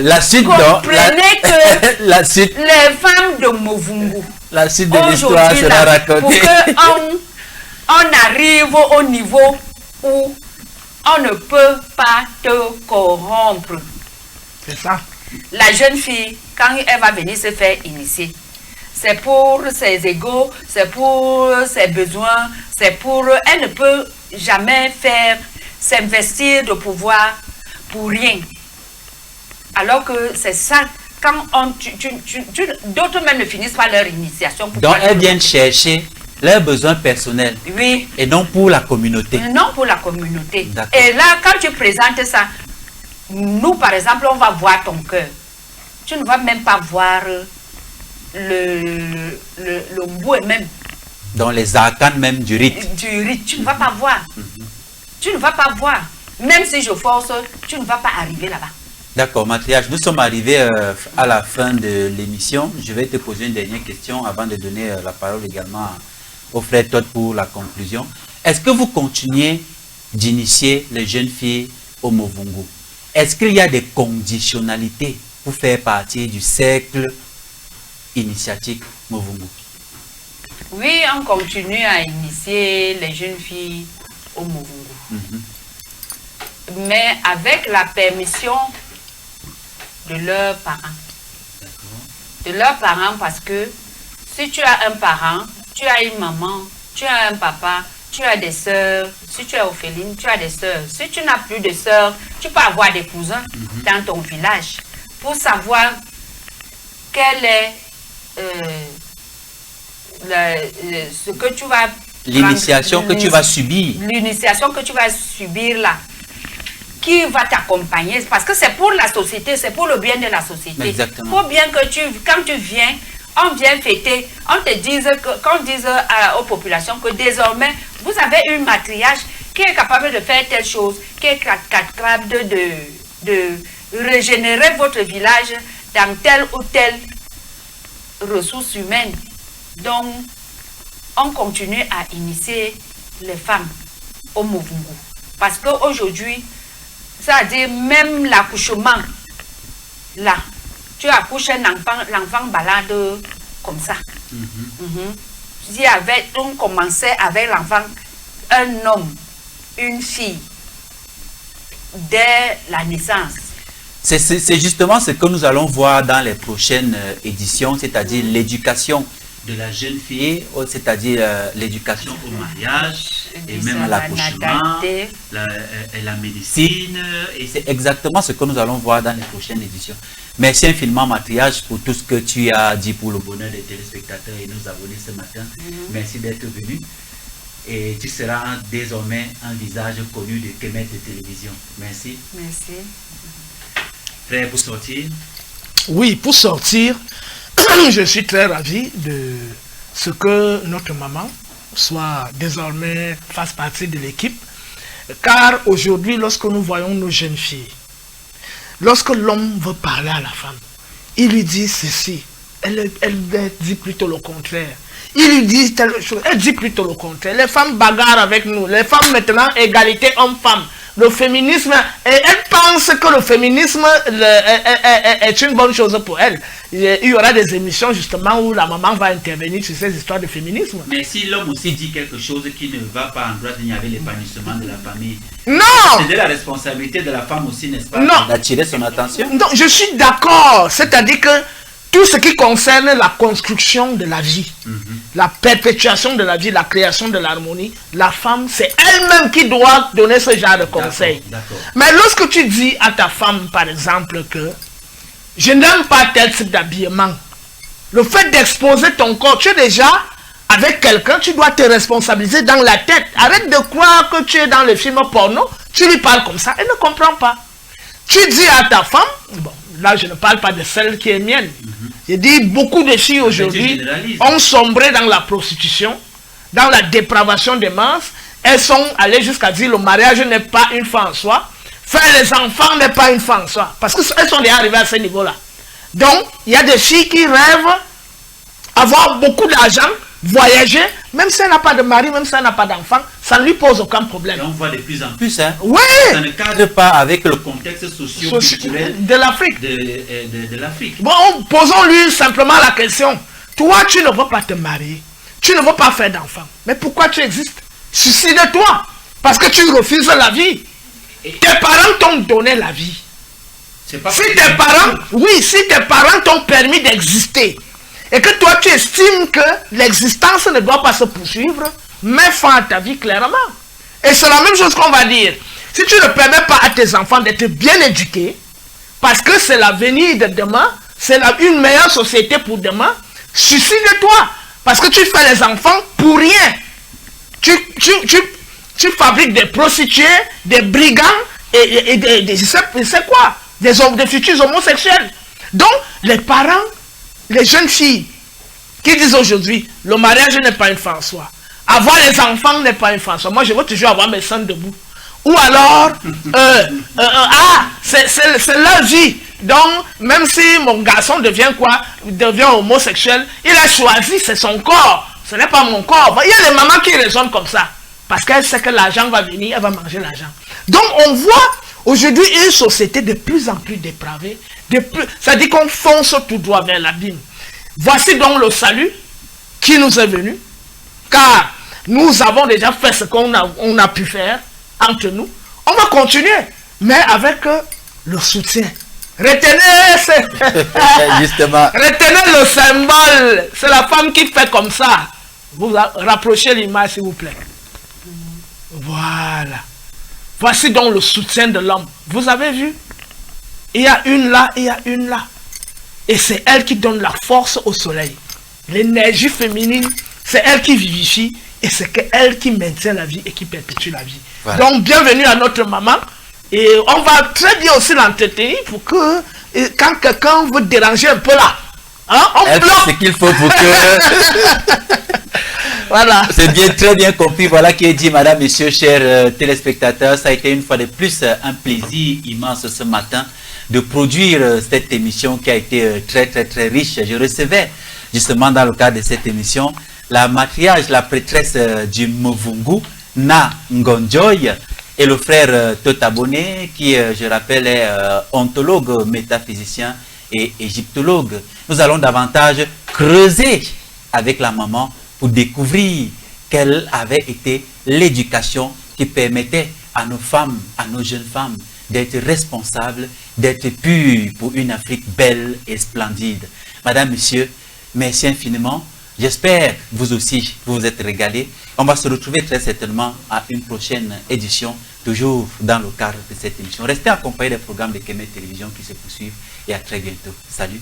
la suite... Comprenez que la suite, les femmes de Movungu, la suite de l'histoire sera racontée. Pour qu'on arrive au niveau où on ne peut pas te corrompre. C'est ça. La jeune fille, quand elle va venir se faire initier, c'est pour ses égos, c'est pour ses besoins, c'est pour... Elle ne peut jamais s'investir de pouvoir pour rien. Alors que c'est ça, quand d'autres même ne finissent pas leur initiation. Donc elles viennent chercher leurs besoins personnels. Oui. Et non pour la communauté. Non pour la communauté. D'accord. Et là, quand tu présentes ça, nous par exemple, on va voir ton cœur. Tu ne vas même pas voir le bout même. Dans les arcanes même du rite. Du rite, tu ne vas pas voir. Tu ne vas pas voir. Même si je force, tu ne vas pas arriver là-bas. D'accord, Mathias, nous sommes arrivés à la fin de l'émission. Je vais te poser une dernière question avant de donner la parole également au frère Todd pour la conclusion. Est-ce que vous continuez d'initier les jeunes filles au Movungu? Est-ce qu'il y a des conditionnalités pour faire partie du cercle initiatique Movungu? Oui, on continue à initier les jeunes filles au Movungu. Mais avec la permission de leurs parents. De leurs parents, parce que si tu as un parent, tu as une maman, tu as un papa, tu as des sœurs. Si tu es orpheline, tu as des sœurs. Si tu n'as plus de sœurs, tu peux avoir des cousins dans ton village pour savoir quel est ce que tu vas... L'initiation que tu vas subir. L'initiation que tu vas subir là. Qui va t'accompagner, parce que c'est pour la société, c'est pour le bien de la société. Exactement. Il faut bien que quand tu viens, on vient fêter, on te dise, qu'on dise aux populations que désormais, vous avez une matriarche qui est capable de faire telle chose, qui est capable de régénérer votre village dans telle ou telle ressource humaine. Donc, on continue à initier les femmes au Movungu. Parce qu'aujourd'hui, c'est-à-dire même l'accouchement, là, tu accouches un enfant, l'enfant balade comme ça. On commençait avec l'enfant, un homme, une fille, dès la naissance. C'est justement ce que nous allons voir dans les prochaines éditions, c'est-à-dire l'éducation de la jeune fille, c'est-à-dire l'éducation au mariage et même à l'accouchement, la médecine, et c'est exactement ce que nous allons voir dans les prochaines éditions. Merci infiniment Mathias pour tout ce que tu as dit pour le bonheur des téléspectateurs et nos abonnés ce matin. Merci d'être venu et tu seras désormais un visage connu de Kemet de télévision. Merci. Merci. Prêt pour sortir? Oui, pour sortir, je suis très ravi de ce que notre maman soit désormais fasse partie de l'équipe. Car aujourd'hui, lorsque nous voyons nos jeunes filles, lorsque l'homme veut parler à la femme, il lui dit ceci, elle dit plutôt le contraire. Il lui dit telle chose, elle dit plutôt le contraire. Les femmes bagarrent avec nous. Les femmes maintenant, égalité homme-femme. Le féminisme, et elle pense que le féminisme est une bonne chose pour elle. Il y aura des émissions justement où la maman va intervenir sur ces histoires de féminisme. Mais si l'homme aussi dit quelque chose qui ne va pas en droite ligne avec l'épanouissement de la famille, non, c'est de la responsabilité de la femme aussi, n'est-ce pas, d'attirer son attention? Non, je suis d'accord. C'est-à-dire que tout ce qui concerne la construction de la vie, la perpétuation de la vie, la création de l'harmonie, la femme, c'est elle-même qui doit donner ce genre de conseils. Mais lorsque tu dis à ta femme, par exemple, que je n'aime pas tel type d'habillement, le fait d'exposer ton corps, tu es déjà avec quelqu'un, tu dois te responsabiliser dans la tête. Arrête de croire que tu es dans le film porno, tu lui parles comme ça, elle ne comprend pas. Tu dis à ta femme, bon, là je ne parle pas de celle qui est mienne, je dis beaucoup de filles aujourd'hui ont sombré dans la prostitution, dans la dépravation des mœurs, elles sont allées jusqu'à dire le mariage n'est pas une fin en soi, faire les enfants n'est pas une fin en soi. Parce qu'elles sont déjà arrivées à ce niveau-là. Donc, il y a des filles qui rêvent avoir beaucoup d'argent, voyager, même si elle n'a pas de mari, même si elle n'a pas d'enfant, ça ne lui pose aucun problème. Et on voit de plus en plus, hein. Oui. Ça ne cadre pas avec le contexte socio-culturel de l'Afrique. De l'Afrique. Bon, posons-lui simplement la question. Toi, tu ne veux pas te marier. Tu ne veux pas faire d'enfant. Mais pourquoi tu existes? Suicide-toi. Parce que tu refuses la vie. Tes parents t'ont donné la vie. Si tes parents t'ont permis d'exister, et que toi tu estimes que l'existence ne doit pas se poursuivre, mets fin à ta vie clairement. Et c'est la même chose qu'on va dire. Si tu ne permets pas à tes enfants d'être bien éduqués, parce que c'est l'avenir de demain, c'est une meilleure société pour demain, suicide-toi. Parce que tu fais les enfants pour rien. Tu fabriques des prostituées, des brigands, et c'est quoi? Des futurs homosexuels. Donc, les parents, les jeunes filles qui disent aujourd'hui, le mariage n'est pas une fin en soi. Avoir les enfants n'est pas une fin en soi. Moi, je veux toujours avoir mes sons debout. Ou alors, c'est leur vie. Donc, même si mon garçon devient homosexuel, il a choisi, c'est son corps. Ce n'est pas mon corps. Il y a des mamans qui raisonnent comme ça. Parce qu'elle sait que l'argent va venir, elle va manger l'argent. Donc, on voit aujourd'hui une société de plus en plus dépravée. Ça dit qu'on fonce tout droit vers l'abîme. Voici donc le salut qui nous est venu. Car nous avons déjà fait ce qu'on a pu faire entre nous. On va continuer, mais avec le soutien. Retenez, justement. Retenez le symbole. C'est la femme qui fait comme ça. Vous rapprochez l'image, s'il vous plaît. Voilà. Voici donc le soutien de l'homme. Vous avez vu? Il y a une là, il y a une là. Et c'est elle qui donne la force au soleil. L'énergie féminine, c'est elle qui vivifie. Et c'est elle qui maintient la vie et qui perpétue la vie. Voilà. Donc, bienvenue à notre maman. Et on va très bien aussi l'entretenir pour que, quand quelqu'un veut déranger un peu là, hein, on bloque. C'est ce qu'il faut pour que... Voilà. C'est bien, très bien compris. Voilà qui est dit, madame, messieurs, chers téléspectateurs. Ça a été une fois de plus un plaisir immense ce matin de produire cette émission qui a été très, très, très riche. Je recevais justement dans le cadre de cette émission la matriarche, la prêtresse du Mvungu, Na Ngonjoy, et le frère Totabone, qui, je rappelle, est ontologue, métaphysicien et égyptologue. Nous allons davantage creuser avec la maman pour découvrir quelle avait été l'éducation qui permettait à nos femmes, à nos jeunes femmes, d'être responsables, d'être pures pour une Afrique belle et splendide. Madame, monsieur, merci infiniment. J'espère vous aussi, vous vous êtes régalés. On va se retrouver très certainement à une prochaine édition, toujours dans le cadre de cette émission. Restez accompagnés des programmes de Kemet Télévision qui se poursuivent et à très bientôt. Salut.